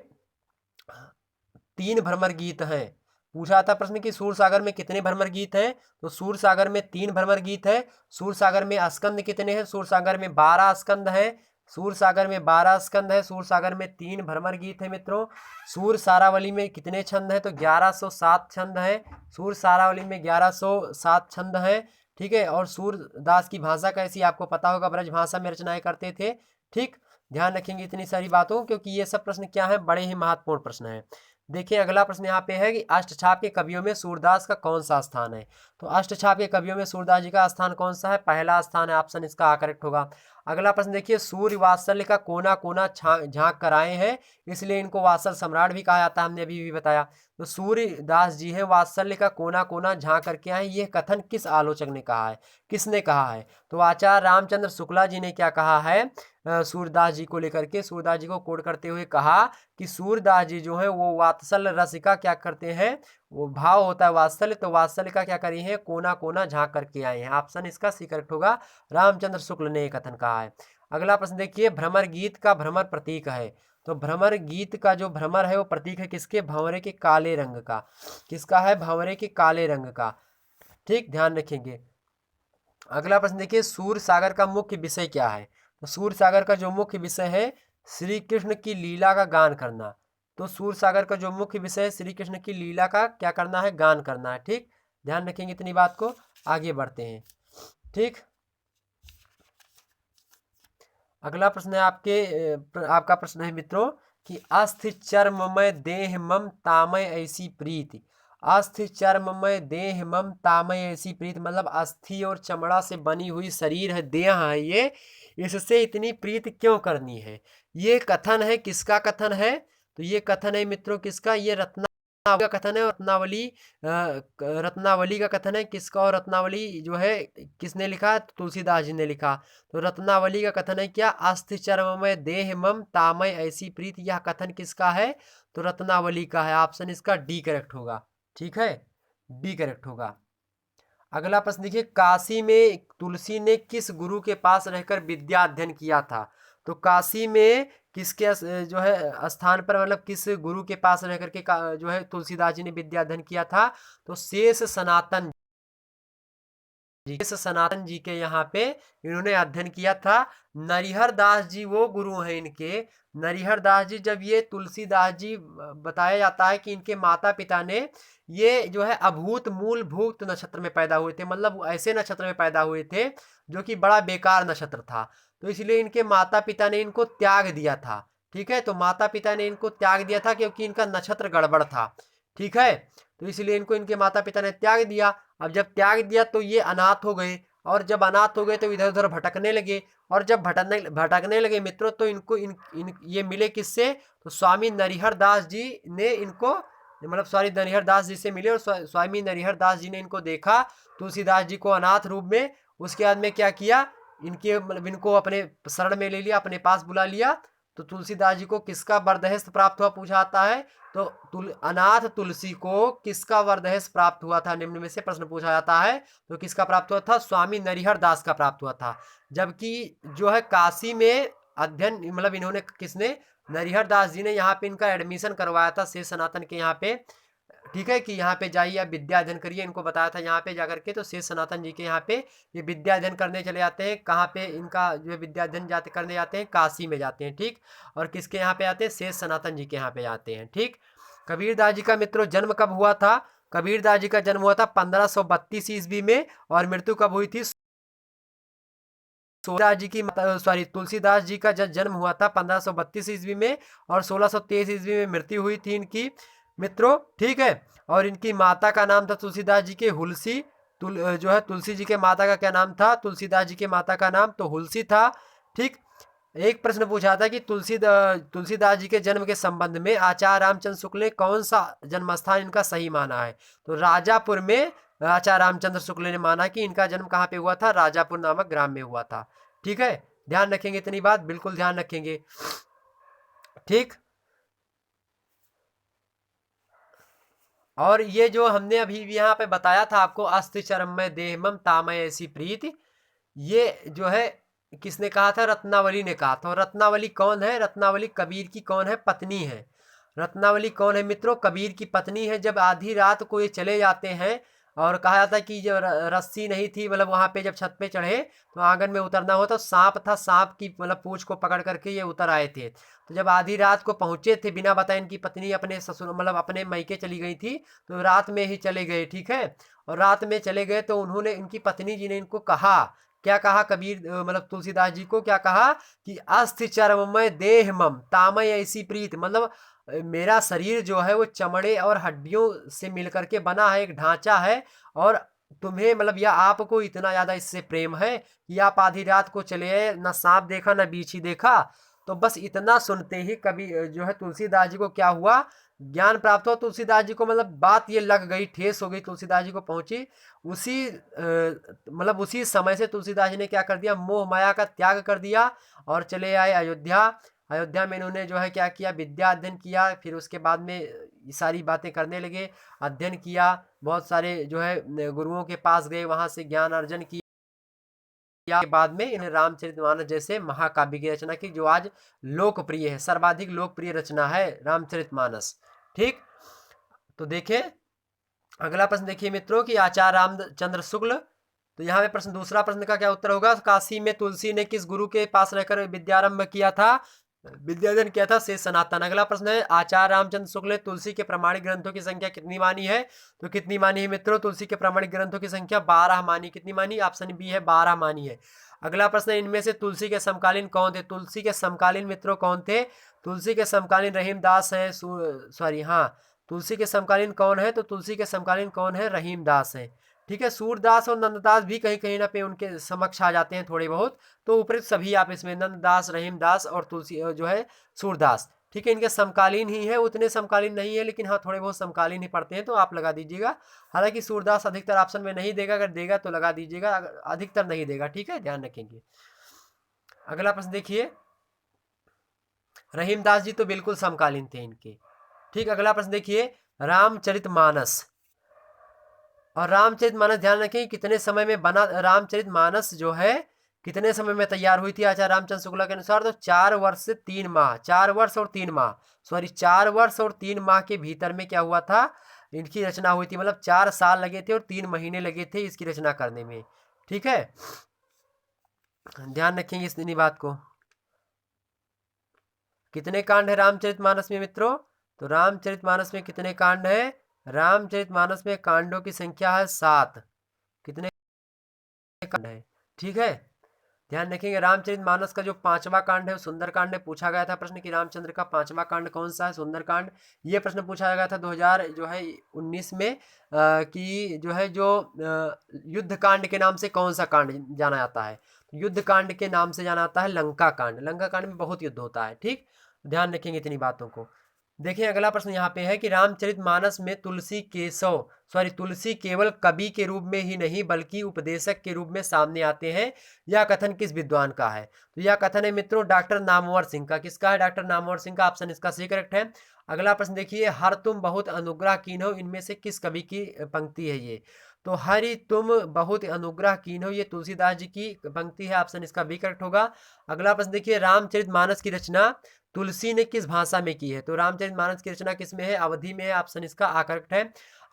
3 भ्रमर गीत हैं। पूछा था प्रश्न कि सूर सागर में कितने भ्रमर गीत हैं? तो सूर सागर में 3 भ्रमर गीत है। सूर सागर में स्कंद कितने हैं? सूर सागर में 12 स्कंद है। सूर सागर में 12 स्कंद है। सूर सागर में 3 भ्रमर गीत है मित्रों। सूर सारावली में कितने छंद है? तो 1107 छंद है। सूर सारावली में 1107 छंद है। ठीक है, और सूरदास की भाषा कैसी आपको पता होगा, ब्रज भाषा में रचनाएं करते थे। ठीक, ध्यान रखेंगे इतनी सारी बातों, क्योंकि ये सब प्रश्न क्या है? बड़े ही महत्वपूर्ण प्रश्न है। देखिए अगला प्रश्न यहाँ पे है कि अष्टछाप के कवियों में सूरदास का कौन सा स्थान है? तो अष्टछाप के कवियों में सूरदास जी का स्थान कौन सा है? पहला स्थान है। ऑप्शन इसका करेक्ट होगा। अगला प्रश्न देखिए, सूर्य वात्सल्य का कोना कोना झांक कर आए हैं, इसलिए इनको वात्सल सम्राट भी कहा जाता है, हमने अभी भी बताया। तो सूर्यदास जी है वात्सल्य का कोना कोना झांक करके आए, ये कथन किस आलोचक ने कहा है? किसने कहा है? तो आचार्य रामचंद्र शुक्ला जी ने क्या कहा है? सूरदास जी को लेकर के, सूरदास जी को कोट करते हुए कहा कि सूरदास जी जो है वो वात्सल्य रस का क्या करते हैं? वो भाव होता है वात्सल्य, तो वात्सल्य का क्या करी है? कोना कोना झांक करके आए हैं। ऑप्शन इसका सी करेक्ट होगा। रामचंद्र शुक्ल ने यह कथन कहा है। अगला प्रश्न देखिए, भ्रमर गीत का भ्रमर प्रतीक है। तो भ्रमर गीत का जो भ्रमर है वो प्रतीक है किसके? भंवरे के काले रंग का। किसका है? भंवरे के काले रंग का। ठीक, ध्यान रखेंगे। अगला प्रश्न देखिए, सूर सागर का मुख्य विषय क्या है? तो सूर सागर का जो मुख्य विषय है श्री कृष्ण की लीला का गान करना। तो सूर सागर का जो मुख्य विषय है श्री कृष्ण की लीला का क्या करना है? गान करना है। ठीक, ध्यान रखेंगे इतनी बात को। आगे बढ़ते हैं। ठीक, अगला प्रश्न है आपका प्रश्न है मित्रों कि अस्थि चर्ममय देह मम तामय ऐसी प्रीति। अस्थि चर्ममय देह मम तामय ऐसी प्रीति मतलब अस्थि और चमड़ा से बनी हुई शरीर है, देह है ये, इससे इतनी प्रीति क्यों करनी है? ये कथन है, किसका कथन है? तो ये कथन है मित्रों किसका? ये रत्नावली का कथन है। रत्नावली का कथन है। किसका? और रत्नावली जो है किसने लिखा? तुलसीदास जी ने लिखा। तो रत्नावली का कथन है क्या? अस्थि चर्ममय देह मम तामय ऐसी प्रीत, यह कथन किसका है? तो रत्नावली का है। ऑप्शन इसका डी करेक्ट होगा। ठीक है, डी करेक्ट होगा। अगला प्रश्न देखिए, काशी में तुलसी ने किस गुरु के पास रहकर विद्या अध्ययन किया था? तो काशी में किसके जो है स्थान पर, मतलब किस गुरु के पास रह करके जो है तुलसीदास जी ने विद्या अध्ययन किया था? तो शेष सनातन जी के यहाँ पे इन्होंने अध्ययन किया था। नरिहर दास जी वो गुरु हैं इनके। नरिहर दास जी, जब ये तुलसीदास जी बताया जाता है कि इनके माता पिता ने ये जो है अभूत मूल भूत नक्षत्र में पैदा हुए थे, मतलब ऐसे नक्षत्र में पैदा हुए थे जो कि बड़ा बेकार नक्षत्र था, तो इसलिए इनके माता पिता ने इनको त्याग दिया था। ठीक है। तो माता पिता ने इनको त्याग दिया था क्योंकि इनका नक्षत्र गड़बड़ था, ठीक है। तो इसलिए इनको इनके माता पिता ने त्याग दिया। अब जब त्याग दिया तो ये अनाथ हो गए, और जब अनाथ हो गए तो इधर उधर भटकने लगे, और जब भटकने लगे मित्रों तो इनको ये मिले किससे, तो स्वामी नरिहर दास जी ने इनको, मतलब सॉरी नरिहर दास जी से मिले, और स्वामी नरिहर दास जी ने इनको देखा तुलसीदास जी को अनाथ रूप में। उसके बाद में क्या किया, इनके मतलब इनको अपने शरण में ले लिया, अपने पास बुला लिया। तो तुलसीदास जी को किसका वरदहस्त प्राप्त हुआ पूछा आता है, तो अनाथ तुलसी को किसका वरदहस्त प्राप्त हुआ था, निम्न में से प्रश्न पूछा जाता है। तो किसका प्राप्त हुआ था, स्वामी नरिहर दास का प्राप्त हुआ था। जबकि जो है काशी में अध्ययन, मतलब इन्होंने किसने, नरिहर दास जी ने यहाँ पे इनका एडमिशन करवाया था शेष सनातन के यहाँ पे, ठीक है, कि यहाँ पे जाइए आप विद्या अध्ययन करिए, इनको बताया था यहाँ पे जाकर के। तो शेष सनातन जी के यहाँ पे ये विद्या अध्ययन करने चले जाते हैं। कहाँ पे इनका जो विद्या अध्ययन करने जाते हैं, काशी में जाते हैं, ठीक। और किसके यहाँ पे आते हैं, शेष सनातन जी के यहाँ पे जाते हैं, ठीक। कबीरदास जी का मित्रों जन्म कब हुआ था, कबीरदास जी का जन्म हुआ था 1532 ईस्वी में, और मृत्यु कब हुई थी, तुलसीदास जी की तुलसीदास जी का जन्म हुआ था 1532 ईस्वी में, और 1623 ईस्वी में मृत्यु हुई थी इनकी मित्रों, ठीक है। और इनकी माता का नाम था तुलसीदास जी के हुलसी, जो है तुलसी जी के माता का क्या नाम था, तुलसीदास जी के माता का नाम तो हुलसी था, ठीक। एक प्रश्न पूछा था कि तुलसीदास जी के जन्म के संबंध में आचार्य रामचंद्र शुक्ल ने कौन सा जन्म स्थान इनका सही माना है, तो राजापुर में आचार्य रामचंद्र शुक्ल ने माना कि इनका जन्म कहाँ पे हुआ था, राजापुर नामक ग्राम में हुआ था, ठीक है। ध्यान रखेंगे इतनी बात, बिल्कुल ध्यान रखेंगे, ठीक। और ये जो हमने अभी यहाँ पे बताया था आपको, अस्थि चरम में देहमम तामय ऐसी प्रीति, ये जो है किसने कहा था, रत्नावली ने कहा था। और रत्नावली कौन है, रत्नावली कबीर की कौन है, पत्नी है। रत्नावली कौन है मित्रों, कबीर की पत्नी है। जब आधी रात को ये चले जाते हैं, और कहा जाता है कि जब रस्सी नहीं थी, मतलब वहां पे जब छत पे चढ़े तो आंगन में उतरना हो तो सांप था, सांप की मतलब पूंछ को पकड़ करके ये उतर आए थे। तो जब आधी रात को पहुंचे थे, बिना बताए इनकी पत्नी अपने ससुर मतलब अपने मैके चली गई थी, तो रात में ही चले गए, ठीक है। और रात में चले गए तो उन्होंने, इनकी पत्नी जी ने इनको कहा, क्या कहा, कबीर मतलब तुलसीदास जी को क्या कहा कि अस्थि चर्ममय देह मम तामय ऐसी प्रीत, मतलब मेरा शरीर जो है वो चमड़े और हड्डियों से मिलकर के बना है, एक ढांचा है, और तुम्हें मतलब या आपको इतना ज्यादा इससे प्रेम है कि आप आधी रात को चले आए, ना सांप देखा ना बीछी देखा। तो बस इतना सुनते ही कभी जो है तुलसीदास जी को क्या हुआ, ज्ञान प्राप्त हुआ तुलसीदास जी को, मतलब बात ये लग गई, ठेस हो गई, तुलसीदास जी को पहुंची। उसी मतलब उसी समय से तुलसीदास जी ने क्या कर दिया, मोह माया का त्याग कर दिया, और चले आए अयोध्या। अयोध्या में इन्होंने जो है क्या किया, विद्या अध्ययन किया। फिर उसके बाद में ये सारी बातें करने लगे, अध्ययन किया, बहुत सारे जो है गुरुओं के पास गए, वहां से ज्ञान अर्जन किया। के बाद में इन्हें रामचरितमानस जैसे महाकाव्य की रचना की, जो आज लोकप्रिय है, सर्वाधिक लोकप्रिय रचना है रामचरितमानस, ठीक। तो देखिए अगला प्रश्न, देखिए मित्रों कि आचार्य रामचंद्र शुक्ल, तो यहाँ पे प्रश्न, दूसरा प्रश्न का क्या उत्तर होगा, काशी में तुलसी ने किस गुरु के पास रहकर विद्यारंभ किया था, विद्याधन किया था, शेष सनातन। अगला प्रश्न है, आचार्य रामचंद्र शुक्ल ने तुलसी के प्रमाणिक ग्रंथों की संख्या कितनी मानी है, तो कितनी मानी है मित्रों, तुलसी के प्रमाणिक ग्रंथों की संख्या 12 मानी, कितनी मानी, ऑप्शन बी है 12 मानी है। अगला प्रश्न है, इनमें से तुलसी के समकालीन कौन थे, तुलसी के समकालीन मित्रों कौन थे, तुलसी के समकालीन रहीमदास है, सॉरी हाँ, तुलसी के समकालीन कौन है, तो तुलसी के समकालीन कौन है, रहीमदास है, ठीक है। सूरदास और नंददास भी कहीं कहीं ना पे उनके समक्ष आ जाते हैं थोड़े बहुत, तो उपयुक्त सभी आप इसमें नंददास, रहीमदास और तुलसी जो है सूरदास, ठीक है, इनके समकालीन ही है, उतने समकालीन नहीं है, लेकिन हाँ थोड़े बहुत समकालीन ही पढ़ते हैं, तो आप लगा दीजिएगा। हालांकि सूरदास अधिकतर ऑप्शन में नहीं देगा, अगर देगा तो लगा दीजिएगा, अधिकतर नहीं देगा, ठीक है, ध्यान रखेंगे। अगला प्रश्न देखिए, रहीमदास जी तो बिल्कुल समकालीन थे इनके, ठीक। अगला प्रश्न देखिए, रामचरितमानस, और रामचरितमानस ध्यान रखें कितने समय में बना, रामचरितमानस जो है कितने समय में तैयार हुई थी आचार्य रामचंद्र शुक्ला के अनुसार, तो 4 वर्ष से 3 माह, 4 वर्ष और 3 माह, सॉरी 4 वर्ष और 3 माह के भीतर में क्या हुआ था, इनकी रचना हुई थी, मतलब 4 साल लगे थे और 3 महीने लगे थे इसकी रचना करने में, ठीक है, ध्यान रखेंगे इस बात को। कितने कांड है रामचरितमानस में मित्रों, तो रामचरितमानस में कितने कांड है, रामचरितमानस में कांडों की संख्या है 7, कितने कांड है, ठीक है। ध्यान रखेंगे। रामचरितमानस का जो 5वां कांड है वो सुंदरकांड है। पूछा गया था प्रश्न कि रामचंद्र का 5वां कांड कौन सा है? सुंदरकांड। ये प्रश्न पूछा गया था 2019 में कि युद्ध कांड के नाम से कौन सा कांड जाना जाता है? युद्ध कांड के नाम से जाना जाता है लंका कांड। लंका कांड में बहुत युद्ध होता है। ठीक, ध्यान रखेंगे इतनी बातों को। देखिए अगला प्रश्न यहाँ पे है कि रामचरितमानस में तुलसी केवल कवि के रूप में ही नहीं बल्कि उपदेशक के रूप में सामने आते हैं। यह कथन किस विद्वान का है? तो यह कथन है मित्रों डॉक्टर नामवर सिंह का। किसका है? डॉक्टर नामवर सिंह का। ऑप्शन इसका सही करेक्ट है। अगला प्रश्न देखिए, हर तुम बहुत अनुग्रह कीन हो, इनमें से किस कवि की पंक्ति है ये? तो हरि तुम बहुत अनुग्रह कीन हो, ये तुलसीदास जी की पंक्ति है। ऑप्शन इसका बी करेक्ट होगा। अगला प्रश्न देखिए, रामचरितमानस की रचना तुलसी ने किस भाषा में की है? तो रामचरितमानस की रचना किस में है? अवधी में है। ऑप्शन इसका आ करेक्ट है।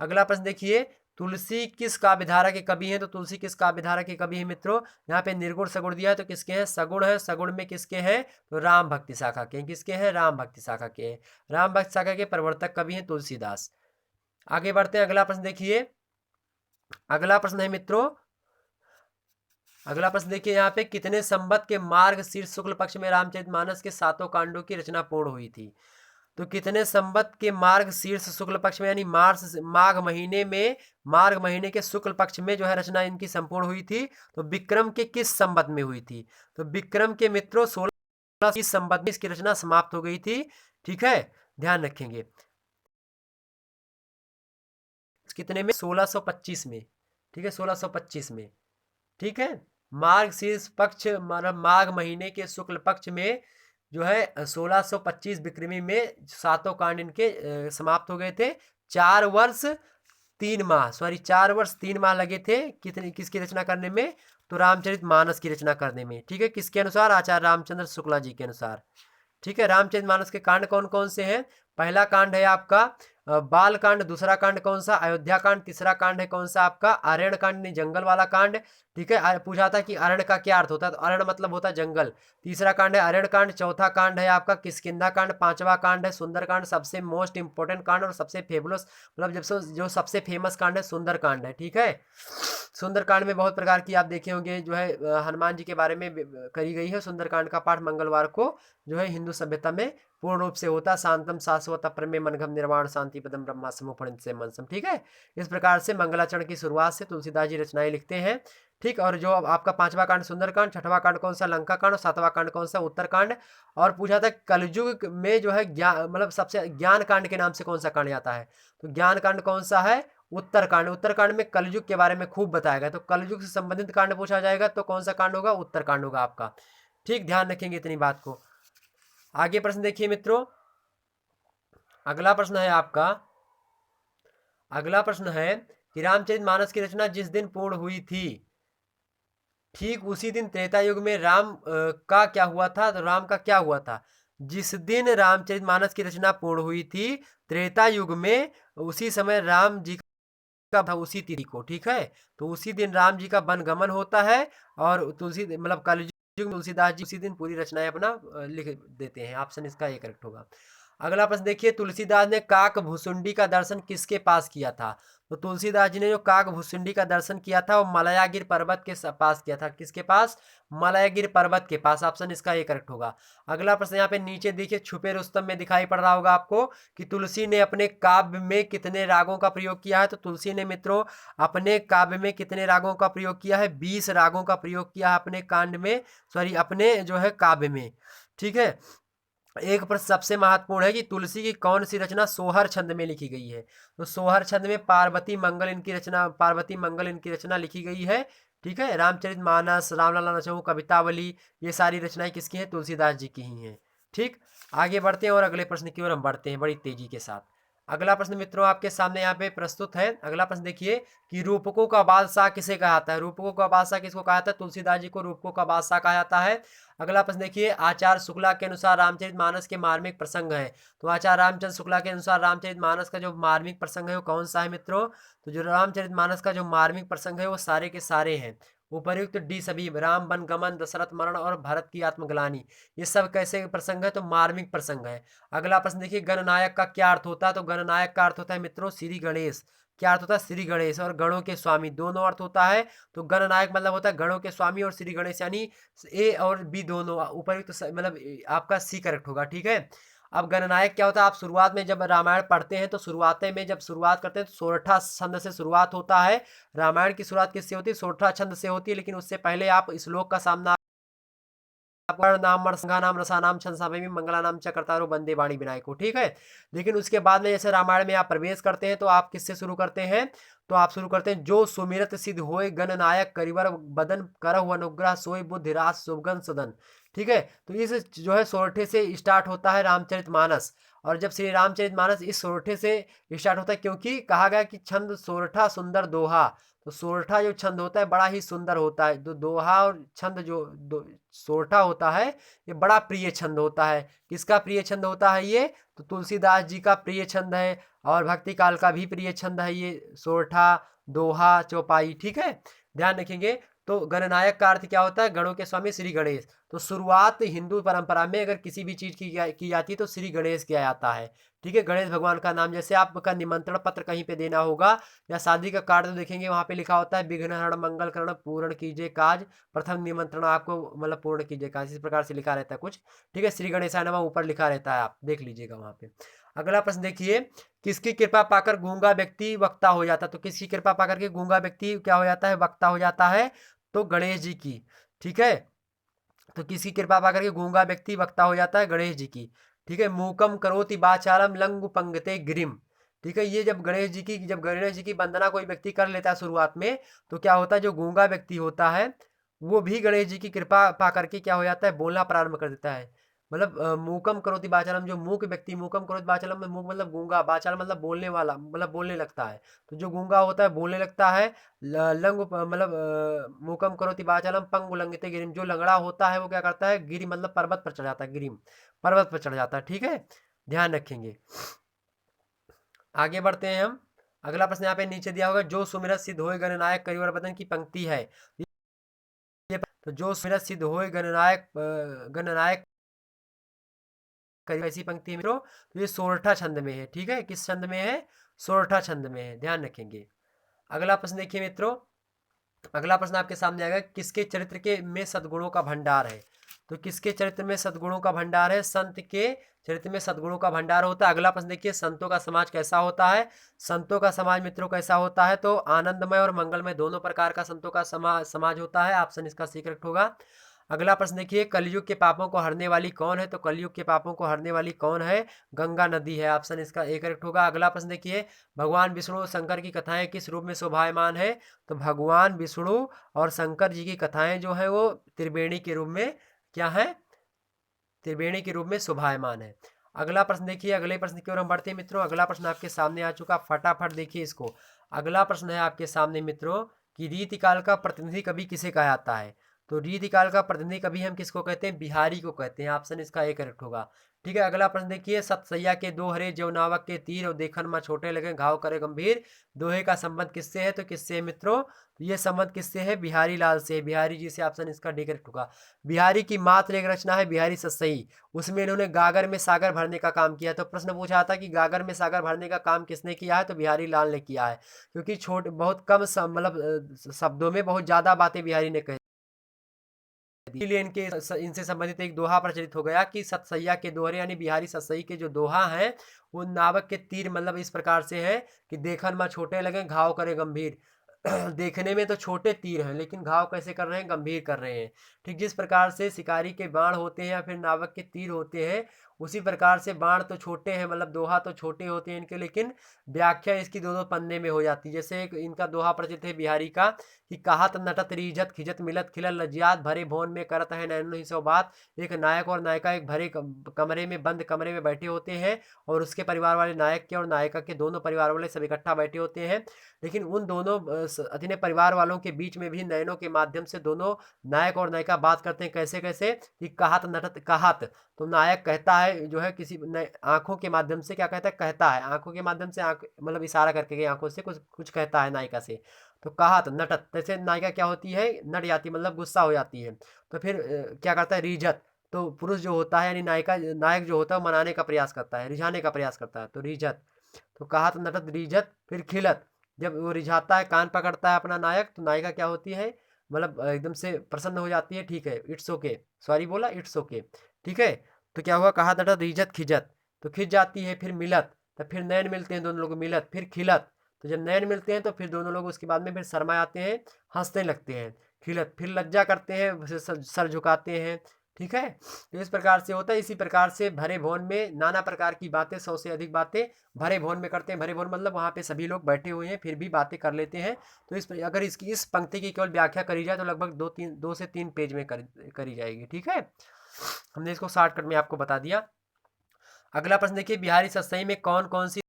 अगला प्रश्न देखिए, तुलसी किस काव्यधारा के कवि हैं? तो तुलसी किस काव्यधारा के कवि हैं मित्रों? यहाँ पे निर्गुण सगुण दिया है तो किसके हैं? सगुण है। सगुण में किसके हैं? तो राम भक्ति शाखा के। किसके हैं? राम भक्ति शाखा के। राम भक्ति शाखा के प्रवर्तक कवि हैं तुलसीदास। आगे बढ़ते हैं। अगला प्रश्न देखिए, अगला प्रश्न है मित्रों, अगला प्रश्न देखिए यहाँ पे, कितने संवत के मार्ग शीर्ष शुक्ल पक्ष में रामचरितमानस के 7 कांडों की रचना पूर्ण हुई थी? तो कितने संवत के मार्ग शीर्ष शुक्ल पक्ष में यानी मार्ग महीने के शुक्ल पक्ष में जो है रचना इनकी संपूर्ण हुई थी? तो विक्रम के किस संवत में हुई थी? तो विक्रम के मित्रों 16 संवत में इसकी रचना समाप्त हो गई थी। ठीक है, ध्यान रखेंगे। कितने में? 1625 में। ठीक है, 1625 में। ठीक है, मार्ग शीर्ष पक्ष माघ महीने के शुक्ल पक्ष में जो है 1625 विक्रमी में 7 कांड इनके समाप्त हो गए थे। 4 वर्ष 3 माह लगे थे किसकी रचना करने में? तो रामचरितमानस की रचना करने में। ठीक है, किसके अनुसार? आचार्य रामचंद्र शुक्ला जी के अनुसार। ठीक है, रामचरितमानस के कांड कौन कौन से हैं? पहला कांड है आपका बाल कांड। दूसरा कांड कौन सा? अयोध्या कांड। तीसरा कांड है कौन सा आपका? अरण्य कांड, जंगल वाला कांड। ठीक है, पूछा था कि अरण्य का क्या अर्थ होता है? तो अरण्य मतलब होता है जंगल। तीसरा कांड है अरण्य कांड। चौथा कांड है आपका किष्किंधा कांड। 5वां कांड है सुंदर कांड, सबसे मोस्ट इंपोर्टेंट कांड और सबसे फेबुलस मतलब जो सबसे फेमस कांड है सुंदर कांड है। ठीक है, सुंदरकांड में बहुत प्रकार की आप देखे होंगे जो है हनुमान जी के बारे में करी गई है। सुंदरकांड का पाठ मंगलवार को जो है हिंदू सभ्यता में पूर्ण रूप से होता। शांतम शाश्वत प्रमे मनघम निर्वाण शांति पदम ब्रह्मा समुपनित से मनसम। ठीक है, इस प्रकार से मंगलाचरण की शुरुआत से तुलसीदास जी रचनाएं लिखते हैं। ठीक, और जो आपका 5वां कांड सुंदरकांड, 6वां कांड कौन सा? लंका कांड, और 7वां कांड कौन सा? उत्तरकांड। और पूछा था कलयुग में जो है ज्ञान मतलब सबसे ज्ञान कांड के नाम से कौन सा कांड आता है? तो ज्ञान कांड कौन सा है? उत्तरकांड। उत्तरकांड में कलयुग के बारे में खूब बताया गया। तो कलयुग से संबंधित कांड पूछा जाएगा तो कौन सा कांड होगा? उत्तरकांड होगा आपका। ठीक, ध्यान रखेंगे इतनी बात को। आगे प्रश्न देखिए मित्रों, अगला प्रश्न है आपका, अगला प्रश्न है कि रामचरितमानस की रचना जिस दिन पूर्ण हुई थी ठीक उसी दिन त्रेता युग में राम का क्या हुआ था? तो राम का क्या हुआ था? जिस दिन रामचरितमानस की रचना पूर्ण हुई थी त्रेता युग में, उसी समय राम जी का था उसी तिथि को। ठीक है, तो उसी दिन राम जी का वनगमन होता है और तुलसी मतलब कलयुग में तुलसीदास जी उसी दिन पूरी रचनाएं अपना लिख देते हैं। ऑप्शन इसका ये करेक्ट होगा। अगला प्रश्न देखिए, तुलसीदास ने काक भुसुंडी का दर्शन किसके पास किया था? तो तुलसीदास जी ने जो काक भुसुंडी का दर्शन किया था वो मलयागिर पर्वत के पास किया था। किसके पास? मलयागिर पर्वत के पास। ऑप्शन इसका ये करेक्ट होगा। अगला प्रश्न यहाँ पे नीचे देखिए छुपे रुस्तम में दिखाई पड़ रहा होगा आपको कि तुलसी ने अपने काव्य में कितने रागों का प्रयोग किया है? तो तुलसी ने मित्रों अपने काव्य में कितने रागों का प्रयोग किया है? 20 रागों का प्रयोग किया है अपने कांड में, अपने जो है काव्य में। ठीक है, एक प्रश्न सबसे महत्वपूर्ण है कि तुलसी की कौन सी रचना सोहर छंद में लिखी गई है? तो सोहर छंद में पार्वती मंगल इनकी रचना लिखी गई है। ठीक है, रामचरितमानस, रामलला नचहु, कवितावली, ये सारी रचनाएं किसकी हैं? तुलसीदास जी की ही हैं। ठीक, आगे बढ़ते हैं और अगले प्रश्न की ओर हम बढ़ते हैं बड़ी तेजी के साथ। अगला प्रश्न मित्रों आपके सामने यहाँ पे प्रस्तुत है। अगला प्रश्न देखिए कि रूपकों का बादशाह किसे कहा जाता है? रूपकों का बादशाह किसको कहा जाता है? तुलसीदास जी को रूपकों का बादशाह कहा जाता है। अगला प्रश्न देखिए, आचार्य शुक्ला के अनुसार रामचरितमानस के मार्मिक प्रसंग है। तो आचार्य रामचंद्र शुक्ला के अनुसार रामचरितमानस का जो मार्मिक प्रसंग है वो कौन सा है मित्रों? तो जो रामचरितमानस का जो मार्मिक प्रसंग है वो सारे के सारे हैं। उपर्युक्त डी सभी, राम वन गमन, दशरथ मरण और भरत की आत्मग्लानि, ये सब कैसे प्रसंग है? तो मार्मिक प्रसंग है। अगला प्रश्न देखिए, गणनायक का क्या अर्थ होता है? तो गणनायक का अर्थ होता है मित्रों श्री गणेश। क्या अर्थ होता है? श्री गणेश। और गणों के स्वामी, दोनों अर्थ होता है। तो गणनायक मतलब होता है गणों के स्वामी, और श्री गणेश यानी ए और बी दोनों उपर्युक्त मतलब आपका सी करेक्ट होगा। ठीक है। अब गणनायक क्या होता है? आप शुरुआत में जब रामायण पढ़ते हैं तो शुरुआत में जब शुरुआत करते हैं तो सोरठा छंद से शुरुआत होता है। रामायण की शुरुआत किससे होती है? सोरठा छंद से होती है। लेकिन उससे पहले आप श्लोक का सामना नाम नाम रसानाम छंसामि मंगलानाम च कर्तारो वंदे वाणी विनायको। ठीक है। लेकिन उसके बाद में जैसे रामायण में आप प्रवेश करते हैं तो आप किससे शुरू करते हैं? तो आप शुरू करते हैं, जो सुमिरत सिद्ध होए गणनायक करिवर बदन करहु अनुग्रह सोई बुद्धिराज शुभगन सदन। ठीक है। तो इस जो है सोरठे से स्टार्ट होता है रामचरितमानस। और जब श्री रामचरितमानस इस सोरठे से स्टार्ट होता है, क्योंकि कहा गया कि छंद सोरठा सुंदर दोहा। तो सोरठा जो छंद होता है बड़ा ही सुंदर होता है। जो दोहा और छंद जो सोरठा होता है ये बड़ा प्रिय छंद होता है। किसका प्रिय छंद होता है ये? तो तुलसीदास जी का प्रिय छंद है। और भक्ति काल का भी प्रिय छंद है ये सोरठा, दोहा, चौपाई। ठीक है। ध्यान रखेंगे। तो गणनायक का अर्थ क्या होता है? गणों के स्वामी श्री गणेश। तो शुरुआत हिंदू परंपरा में अगर किसी भी चीज की जाती है तो श्री गणेश किया जाता है। ठीक है। गणेश भगवान का नाम, जैसे आपका निमंत्रण पत्र कहीं पे देना होगा या शादी का कार्ड तो देखेंगे वहां पे लिखा होता है विघ्नहरण मंगल करण पूर्ण कीजिए काज, प्रथम निमंत्रण आपको मतलब पूर्ण कीजिए काज, इस प्रकार से लिखा रहता है कुछ। ठीक है। श्री गणेशाय नमः ऊपर लिखा रहता है, आप देख लीजिएगा वहां पे। अगला प्रश्न देखिए, किसकी कृपा पाकर गूंगा व्यक्ति वक्ता हो जाता है? तो किसकी कृपा पाकर के गूंगा व्यक्ति क्या हो जाता है? वक्ता हो जाता है। तो गणेश जी की। ठीक है। तो किसकी कृपा पाकर के गूंगा व्यक्ति वक्ता हो जाता है? गणेश जी की। ठीक है। मूकम करोति वाचालम लंगु पंगते गिरिम। ठीक है। ये जब गणेश जी की वंदना कोई व्यक्ति कर लेता है शुरुआत में, तो क्या होता है? जो गूंगा व्यक्ति होता है वो भी गणेश जी की कृपा पा करके क्या हो जाता है? बोलना प्रारंभ कर देता है। मतलब मूकम करोति वाचालम, जो मूक व्यक्ति, मूकम करोति वाचालम में मूक मतलब गूंगा, वाचाल मतलब बोलने वाला, मतलब बोलने लगता है। तो जो गूंगा होता है बोलने लगता है। लंग मतलब मूकम करोति वाचालम पंग उल्लंघिते गिरिम, जो लंगड़ा होता है वो क्या करता है? गिरी मतलब पर्वत पर चढ़ जाता है। गिरिम पर्वत पर चढ़ जाता है। ठीक है। ध्यान रखेंगे। आगे बढ़ते हैं हम। अगला प्रश्न यहाँ पे नीचे दिया होगा, जो सुमिरत सिद्ध होए गणनायक करिवर बदन की पंक्ति है। तो जो सुमिरत सिद्ध होए गणनायक ऐसी पंक्ति में तो ये सोरठा छंद में है। ठीक है। किस छंद में है? सोरठा छंद में है। ध्यान रखेंगे। अगला प्रश्न देखिए मित्रों, अगला प्रश्न आपके सामने आएगा, किसके चरित्र के में सद्गुणों का भंडार है? तो किसके चरित्र में सद्गुणों का भंडार है? संत के चरित्र में सद्गुणों का भंडार होता है। अगला प्रश्न देखिए, संतों का समाज कैसा होता है? संतों का समाज मित्रों कैसा होता है? तो आनंदमय और मंगलमय दोनों प्रकार का संतों का समाज होता है। ऑप्शन इसका सी करेक्ट होगा। अगला प्रश्न देखिए, कलयुग के पापों को हरने वाली कौन है? तो कलयुग के पापों को हरने वाली कौन है? गंगा नदी है। ऑप्शन इसका ए करेक्ट होगा। अगला प्रश्न देखिए, भगवान विष्णु शंकर की कथाएं किस रूप में शोभायमान है? तो भगवान विष्णु और शंकर जी की कथाएं जो है वो त्रिवेणी के रूप में क्या है? त्रिवेणी के रूप में शोभायमान है। अगला प्रश्न देखिए, अगले प्रश्न की ओर हम बढ़ते हैं मित्रों। अगला प्रश्न आपके सामने आ चुका, फटाफट देखिए इसको। अगला प्रश्न है आपके सामने मित्रों कि रीतिकाल का प्रतिनिधि कवि किसे कहा जाता है? तो रीतिकाल का प्रतिनिधि कवि हम किसको कहते हैं? बिहारी को कहते हैं। ऑप्शन इसका ए करेक्ट होगा। ठीक है। अगला प्रश्न देखिए, सतसैया के दो हरे जो नावक के तीर और देखन में छोटे लगे घाव करे गंभीर, दोहे का संबंध किससे है? तो किससे है मित्रों? तो ये संबंध किससे है? बिहारी लाल से, बिहारी जी से। ऑप्शन इसका डी करेक्ट होगा। बिहारी की मात्र एक रचना है बिहारी सतसई, उसमें इन्होंने गागर में सागर भरने का काम किया। तो प्रश्न पूछा था कि गागर में सागर भरने का काम किसने किया है? तो बिहारी लाल ने किया है। क्योंकि छोटे बहुत कम मतलब शब्दों में बहुत ज्यादा बातें बिहारी ने कही, इसलिए इनसे संबंधित एक दोहा प्रचलित हो गया कि सतसैया के दोहरे यानी बिहारी सतसई के जो दोहा है वो नावक के तीर मतलब इस प्रकार से है कि देखन में छोटे लगे घाव करे गंभीर। देखने में तो छोटे तीर हैं लेकिन घाव कैसे कर रहे हैं? गंभीर कर रहे हैं। ठीक जिस प्रकार से शिकारी के बाण होते हैं या फिर नावक के तीर होते हैं, उसी प्रकार से बाण तो छोटे हैं, मतलब दोहा तो छोटे होते हैं इनके, लेकिन व्याख्या इसकी दो दो पन्ने में हो जाती है। जैसे एक इनका दोहा प्रचलित है बिहारी का कि कहत नटत रीझत खिजत मिलत खिलल लज्जात भरे भवन में करत है नैनो ही सौ बात। एक नायक और नायिका एक भरे कमरे में बंद कमरे में बैठे होते हैं और उसके परिवार वाले नायक के और नायिका के दोनों परिवार वाले सब इकट्ठा बैठे होते हैं, लेकिन उन दोनों अपने परिवार वालों के बीच में भी नयनों के माध्यम से दोनों नायक और नायिका बात करते हैं। कैसे कैसे? कि कहत नटत कहत, तो नायक कहता है है जो है किसी आंखों के माध्यम से क्या कहता है, कहता है, आंखों के माध्यम से, आंख मतलब इशारा करके के आंखों से कुछ कुछ कहता है नायिका से। तो कहत नटत, जैसे नायिका क्या होती है, नट जाती मतलब गुस्सा हो जाती है। तो फिर क्या करता है, रिझत, तो पुरुष जो होता है यानी नायिका नायक जो होता है मनाने का प्रयास करता है, रिझाने का प्रयास करता है, तो रिझत। तो कहत नटत रिझत, फिर खिलत, जब वो रिझाता है, कान पकड़ता है अपना नायक, तो नायिका क्या होती है, मतलब एकदम से प्रसन्न हो जाती है, ठीक है, इट्स ओके, सॉरी बोला, इट्स ओके, ठीक है। तो क्या हुआ, कहा नटत रिझत खिजत, तो खिंच जाती है, फिर मिलत, तो फिर नैन मिलते हैं दोनों लोग, मिलत, फिर खिलत, तो जब नैन मिलते हैं तो फिर दोनों लोग उसके बाद में फिर शर्मा आते हैं, हंसने लगते हैं, खिलत, फिर लज्जा करते हैं, सर झुकाते हैं, ठीक है। तो इस प्रकार से होता है। इसी प्रकार से भरे भवन में नाना प्रकार की बातें, 100 से अधिक बातें भरे भवन में करते हैं। भरे भवन मतलब वहाँ पे सभी लोग बैठे हुए हैं फिर भी बातें कर लेते हैं। तो अगर इसकी इस पंक्ति की केवल व्याख्या करी जाए तो लगभग 2 से 3 पेज में करी जाएगी, ठीक है। हमने इसको शॉर्टकट में आपको बता दिया। अगला प्रश्न देखिए, बिहारी सतसई में कौन कौन सी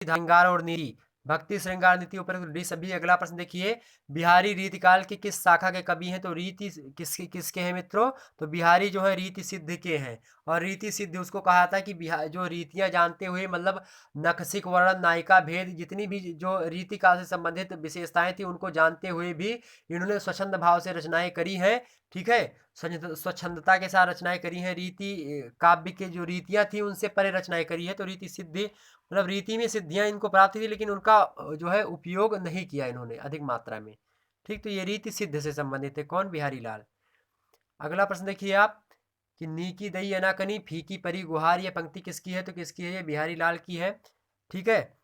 श्रृंगार और नीति, भक्ति श्रृंगार नीति ऊपर डी सभी। अगला प्रश्न देखिए, बिहारी रीतिकाल के किस शाखा के कवि हैं, तो रीति किसके हैं मित्रों, तो बिहारी जो है रीति सिद्ध के हैं। और रीति सिद्ध उसको कहा था कि बिहार जो रीतियां जानते हुए, मतलब नखशिक वर्णन, नायिका भेद, जितनी भी जो रीतिकाल से संबंधित विशेषताएं थी उनको जानते हुए भी इन्होंने स्वच्छंद भाव से रचनाएं करी हैं, ठीक है। स्वच्छंदता के साथ रचनाएं करी हैं। रीति काव्य के जो रीतियां थी उनसे परे रचनाएं करी है। तो रीति सिद्धि मतलब रीति में सिद्धियां इनको प्राप्त थी, लेकिन उनका जो है उपयोग नहीं किया इन्होंने अधिक मात्रा में, ठीक। तो ये रीति सिद्ध से संबंधित है। कौन, बिहारी लाल। अगला प्रश्न देखिए आप, कि नीकी दई अनाकनी फीकी परी गुहार, ये पंक्ति किसकी है, तो किसकी है, ये बिहारी लाल की है, ठीक है।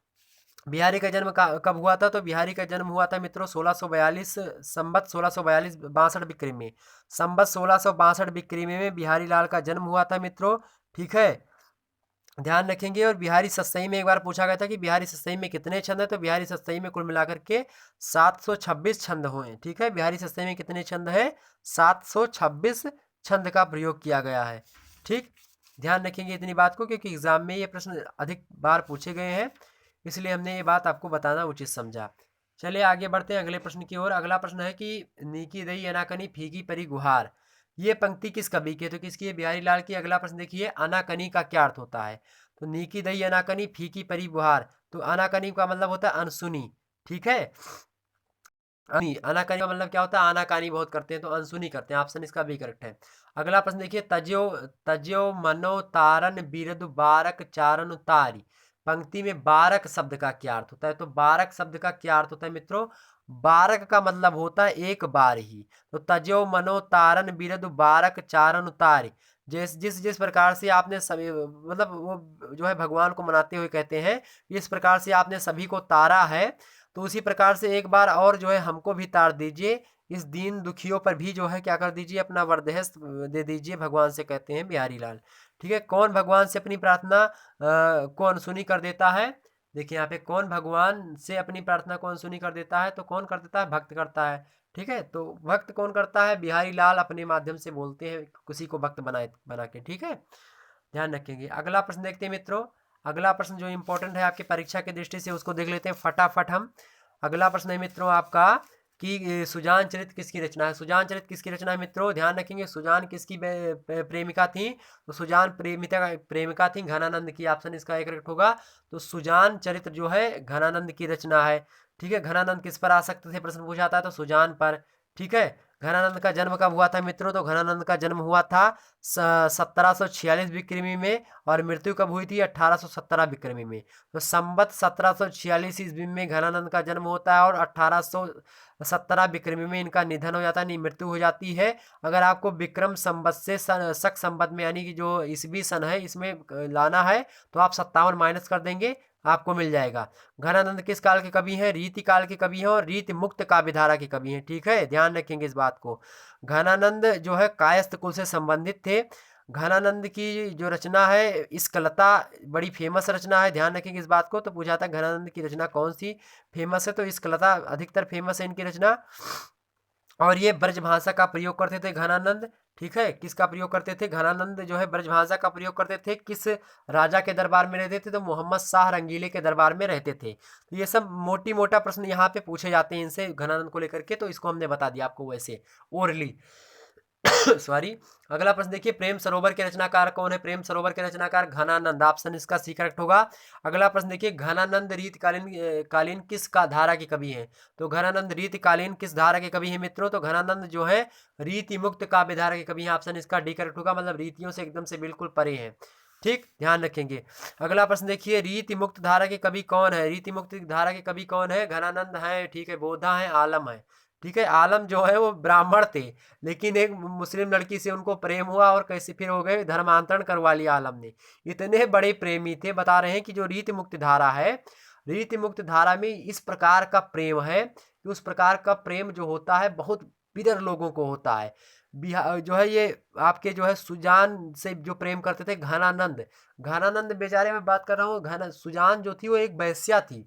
बिहारी का जन्म कब हुआ था, तो बिहारी का जन्म हुआ था मित्रों 1642 संबत 1642 62 बिक्री में। संबत 1662 बिक्री में बिहारी लाल का जन्म हुआ था मित्रों, ठीक है, ध्यान रखेंगे। और बिहारी सतसई में एक बार पूछा गया था कि बिहारी सतसई में कितने छंद है, तो बिहारी सतसई में कुल मिलाकर के 726 छंद हुए, ठीक है। बिहारी सतसई में कितने छंद है, 726 छंद का प्रयोग किया गया है, ठीक। ध्यान रखेंगे इतनी बात को, क्योंकि एग्जाम में ये प्रश्न अधिक बार पूछे गए हैं, इसलिए हमने ये बात आपको बताना उचित समझा। चलिए आगे बढ़ते हैं अगले प्रश्न की ओर। अगला प्रश्न है कि नीकी दई अनाकनी फीकी परी गुहार, ये पंक्ति किस कवि की है, तो किसकी है, बिहारी लाल की। अगला प्रश्न देखिए, अनाकनी का क्या अर्थ होता है, तो नीकी दई अनाकनी फीकी परी गुहार, तो अनाकनी का मतलब होता है अनसुनी, ठीक है। अनाकानी का मतलब क्या होता है, आनाकानी बहुत करते हैं, तो अनसुनी करते हैं, ऑप्शन इसका भी करेक्ट है। अगला प्रश्न देखिए, तज्यो तज्यो मनो तारन बिरदु बारक चारण तारी, पंक्ति में बारक शब्द का क्या अर्थ होता है, तो बारक शब्द का क्या अर्थ होता है मित्रों, बारक का मतलब होता है एक बार ही। तो तज्यो मनो तारन बिरदु बारक चारण तारी, जिस जिस जिस प्रकार से आपने सभी, मतलब वो जो है भगवान को मनाते हुए कहते हैं, इस प्रकार से आपने सभी को तारा है, तो उसी प्रकार से एक बार और जो है हमको भी तार दीजिए, इस दीन दुखियों पर भी जो है क्या कर दीजिए, अपना वरदहस्त दे दीजिए, भगवान से कहते हैं बिहारी लाल, ठीक है। कौन भगवान से अपनी प्रार्थना को अनसुनी कर देता है, देखिए यहाँ पे, कौन भगवान से अपनी प्रार्थना को अनसुनी कर देता है, तो कौन कर देता है, भक्त करता है, ठीक है। तो भक्त कौन करता है, बिहारी लाल अपने माध्यम से बोलते हैं किसी को भक्त बना के, ठीक है। ध्यान रखेंगे। अगला प्रश्न देखते हैं मित्रों। अगला प्रश्न जो इंपॉर्टेंट है आपकी परीक्षा की दृष्टि से, उसको देख लेते हैं फटाफट हम। अगला प्रश्न है मित्रों आपका कि सुजान चरित किसकी रचना है। सुजान चरित किसकी रचना है मित्रों, ध्यान रखेंगे। सुजान किसकी प्रेमिका थी, तो सुजान प्रेमिका थी घनानंद की, ऑप्शन इसका एक करेक्ट होगा। तो सुजान चरित्र जो है घनानंद की रचना है, ठीक है। घनानंद किस पर आसक्त थे, प्रश्न पूछा था, तो सुजान पर, ठीक है। घनानंद का जन्म कब हुआ था मित्रों, तो घनानंद का जन्म हुआ था 1746 विक्रमी में, और मृत्यु कब हुई थी, 1817 विक्रमी में। तो संबत 1746 ईस्वी में घनानंद का जन्म होता है, और 1817 विक्रमी में इनका निधन हो जाता है, मृत्यु हो जाती है। अगर आपको विक्रम संबत से शक संबत में यानी कि जो ईस्वी सन है इसमें लाना है, तो आप 57 माइनस कर देंगे, आपको मिल जाएगा। घनानंद किस काल के कवि हैं, रीति काल के कवि हैं, और रीति मुक्त काव्यधारा के कवि हैं, ठीक है। ध्यान रखेंगे इस बात को। घनानंद जो है कायस्थ कुल से संबंधित थे। घनानंद की जो रचना है इस्कलता बड़ी फेमस रचना है, ध्यान रखेंगे इस बात को। तो पूछा था घनानंद की रचना कौन सी फेमस है, तो इस्कलता अधिकतर फेमस है इनकी रचना। और ये ब्रजभाषा का प्रयोग करते थे घनानंद, ठीक है। किसका प्रयोग करते थे, घनानंद जो है ब्रजभाषा का प्रयोग करते थे। किस राजा के दरबार में रहते थे, तो मोहम्मद शाह रंगीले के दरबार में रहते थे। तो ये सब मोटी मोटा प्रश्न यहाँ पे पूछे जाते हैं इनसे घनानंद को लेकर के, तो इसको हमने बता दिया आपको वैसे ओरली। सॉरी। अगला प्रश्न देखिए, प्रेम सरोवर के रचनाकार कौन है? प्रेम सरोवर के रचनाकार घनानंद, ऑप्शन इसका सी करेक्ट होगा। अगला प्रश्न देखिए, घनानंद रीतकालीन कालीन किस का धारा के कवि हैं? तो घनानंद रीतकालीन किस धारा के कवि हैं मित्रों? तो घनानंद जो है रीति मुक्त काव्य धारा के कवि हैं, ऑप्शन इसका डी करेक्ट होगा, मतलब रीतियों से एकदम से बिल्कुल परे हैं। ठीक, ध्यान रखेंगे। अगला प्रश्न देखिए, रीति मुक्त धारा के कवि कौन है? रीति मुक्त धारा के कवि कौन है? घनानंद है, ठीक है, बोधा है, आलम है। ठीक है, आलम जो है वो ब्राह्मण थे, लेकिन एक मुस्लिम लड़की से उनको प्रेम हुआ और कैसे फिर हो गए, धर्मांतरण करवा लिया आलम ने। इतने बड़े प्रेमी थे। बता रहे हैं कि जो रीति मुक्त धारा है, रीति मुक्त धारा में इस प्रकार का प्रेम है कि उस प्रकार का प्रेम जो होता है बहुत बिरह लोगों को होता है। बिहार जो है ये आपके जो है सुजान से जो प्रेम करते थे घनानंद, घनानंद बेचारे में बात कर रहा हूँ। घना सुजान जो थी वो एक वैश्या थी,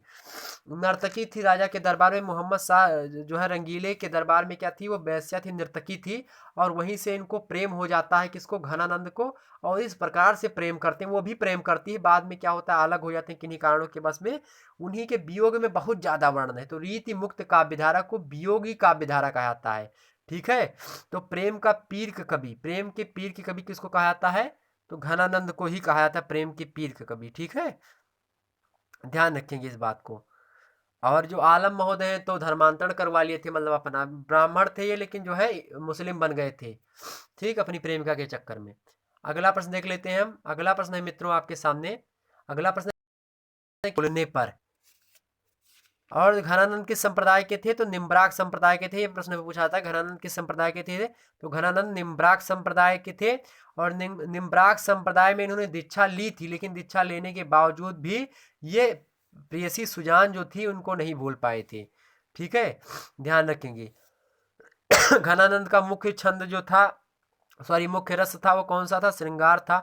नर्तकी थी। राजा के दरबार में मोहम्मद शाह जो है रंगीले के दरबार में क्या थी, वो वैश्या थी, नर्तकी थी। और वहीं से इनको प्रेम हो जाता है, किसको? घनानंद को। और इस प्रकार से प्रेम करते हैं, वो भी प्रेम करती है। बाद में क्या होता है, अलग हो जाते हैं किन्हीं कारणों के बस में। उन्हीं के वियोग में बहुत ज्यादा वर्णन है। तो रीति मुक्त काव्यधारा को वियोगी काव्यधारा कहा जाता है। ठीक है, तो प्रेम का पीर का कवि, प्रेम के पीर के कवि किसको कहा जाता है? तो घनानंद को ही कहा जाता है प्रेम के पीर का कवि। ठीक है, ध्यान रखेंगे इस बात को। और जो आलम महोदय हैं तो धर्मांतरण करवा लिए थे, मतलब अपना ब्राह्मण थे ये, लेकिन जो है मुस्लिम बन गए थे, ठीक, अपनी प्रेमिका के चक्कर में। अगला प्रश्न देख लेते हैं हम। अगला प्रश्न है मित्रों आपके सामने, अगला प्रश्न है बोलने पर। और घनानंद किस संप्रदाय के थे? तो निम्ब्राक संप्रदाय के थे। ये प्रश्न में पूछा था घनानंद किस संप्रदाय के थे? तो घनानंद निम्ब्राक संप्रदाय के थे। और निम्ब्राक संप्रदाय में इन्होंने दीक्षा ली थी, लेकिन दीक्षा लेने के बावजूद भी ये प्रेयसी सुजान जो थी उनको नहीं भूल पाए थे। ठीक है, ध्यान रखेंगे। घनानंद का मुख्य छंद जो था, सॉरी मुख्य रस था, वो कौन सा था? श्रृंगार था।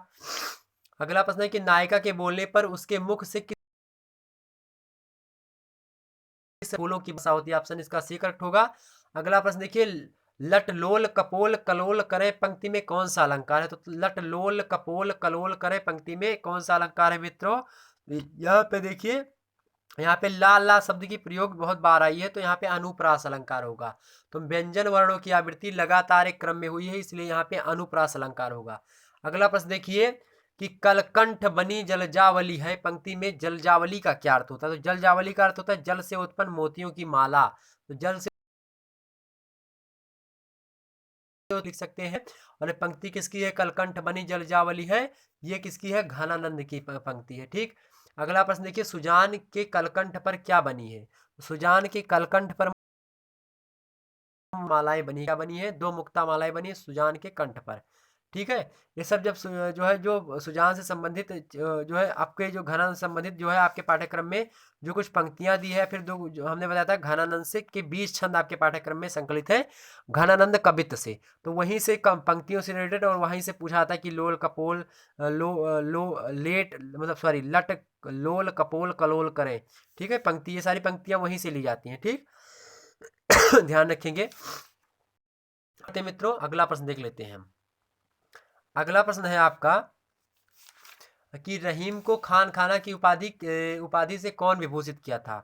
अगला प्रश्न है कि नायिका के बोलने पर उसके मुख से किस फूलों की वर्षा होती है? ऑप्शन इसका सी करेक्ट होगा। अगला प्रश्न देखिए, लट लोल कपोल कलोल करे पंक्ति में कौन सा अलंकार है? तो लट लोल कपोल कलोल करे पंक्ति में कौन सा अलंकार है मित्रों? यहाँ पे देखिए, यहाँ पे ला ला शब्द की प्रयोग बहुत बार आई है, तो यहाँ पे अनुप्रास अलंकार होगा। तो व्यंजन वर्णों की आवृत्ति लगातार एक क्रम में हुई है, इसलिए यहाँ पे अनुप्रास अलंकार होगा। अगला प्रश्न देखिए कि कलकंठ बनी जलजावली है पंक्ति में जलजावली का क्या अर्थ होता है? तो जलजावली का अर्थ होता है जल से उत्पन्न मोतियों की माला। तो जल से लिख सकते हैं। और पंक्ति किसकी है? कलकंठ बनी जलजावली है, ये किसकी है? घनानंद की पंक्ति है। ठीक, अगला प्रश्न देखिए, सुजान के कलकंठ पर क्या बनी है? सुजान के कलकंठ पर मालाएं बनी, क्या बनी है? 2 मुक्ता मालाएं बनी है सुजान के कंठ पर। ठीक है, ये सब जब जो है जो सुजान से संबंधित जो है आपके जो घनानंद संबंधित जो है आपके पाठ्यक्रम में जो कुछ पंक्तियां दी है, फिर जो हमने बताया था घनानंद से के 20 छंद आपके पाठ्यक्रम में संकलित है घनानंद कवित्त से। तो वहीं से कम पंक्तियों से रिलेटेड, और वहीं से पूछा था कि लोल कपोल लो लेट मतलब सॉरी लट लोल कपोल कलोल करें। ठीक है, पंक्ति, ये सारी पंक्तियां वहीं से ली जाती हैं। ठीक, ध्यान रखेंगे। मित्रों अगला प्रश्न देख लेते हैं हम। अगला प्रश्न है आपका कि रहीम को खान खाना की उपाधि से कौन विभूषित किया था?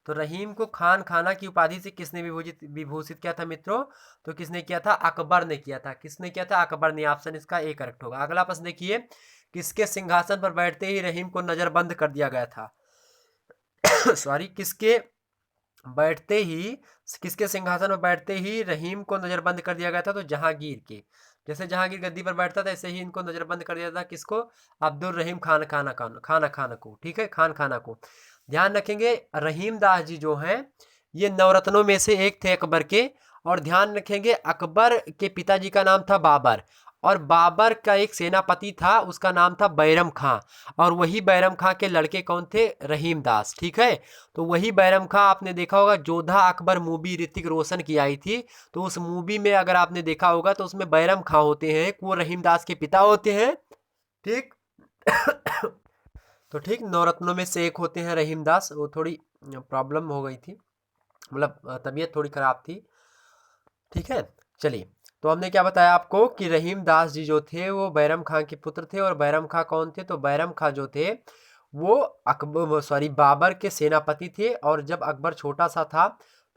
तो रहीम को खान खाना की उपाधि से किसने विभूषित किया था मित्रों? तो किसने किया था? अकबर ने किया था। किसने किया था? अकबर ने। ऑप्शन इसका ए करेक्ट होगा। अगला प्रश्न देखिए, किसके सिंहासन पर बैठते ही रहीम को नजरबंद कर दिया गया था? सॉरी, किसके सिंहासन पर बैठते ही रहीम को नजरबंद कर दिया गया था? तो जहांगीर के। जैसे जहांगीर गद्दी पर बैठता था, ऐसे ही इनको नजरबंद कर दिया था। किसको? अब्दुल रहीम खान को। ठीक है, खान खाना को। ध्यान रखेंगे, रहीम दास जी जो हैं ये नवरत्नों में से एक थे अकबर के। और ध्यान रखेंगे, अकबर के पिताजी का नाम था बाबर, और बाबर का एक सेनापति था, उसका नाम था बैरम खां। और वही बैरम खां के लड़के कौन थे? रहीम दास। ठीक है, तो वही बैरम खां, आपने देखा होगा जोधा अकबर मूवी ऋतिक रोशन की आई थी, तो उस मूवी में अगर आपने देखा होगा तो उसमें बैरम खां होते हैं, वो रहीम दास के पिता होते हैं। ठीक, तो ठीक, नवरत्नों में से एक होते हैं रहीम दास। वो थोड़ी प्रॉब्लम हो गई थी, मतलब तबीयत थोड़ी खराब थी। ठीक है, चलिए, तो हमने क्या बताया आपको कि रहीम दास जी जो थे वो बैरम खां के पुत्र थे। और बैरम खां कौन थे? तो बैरम खां जो थे वो बाबर के सेनापति थे। और जब अकबर छोटा सा था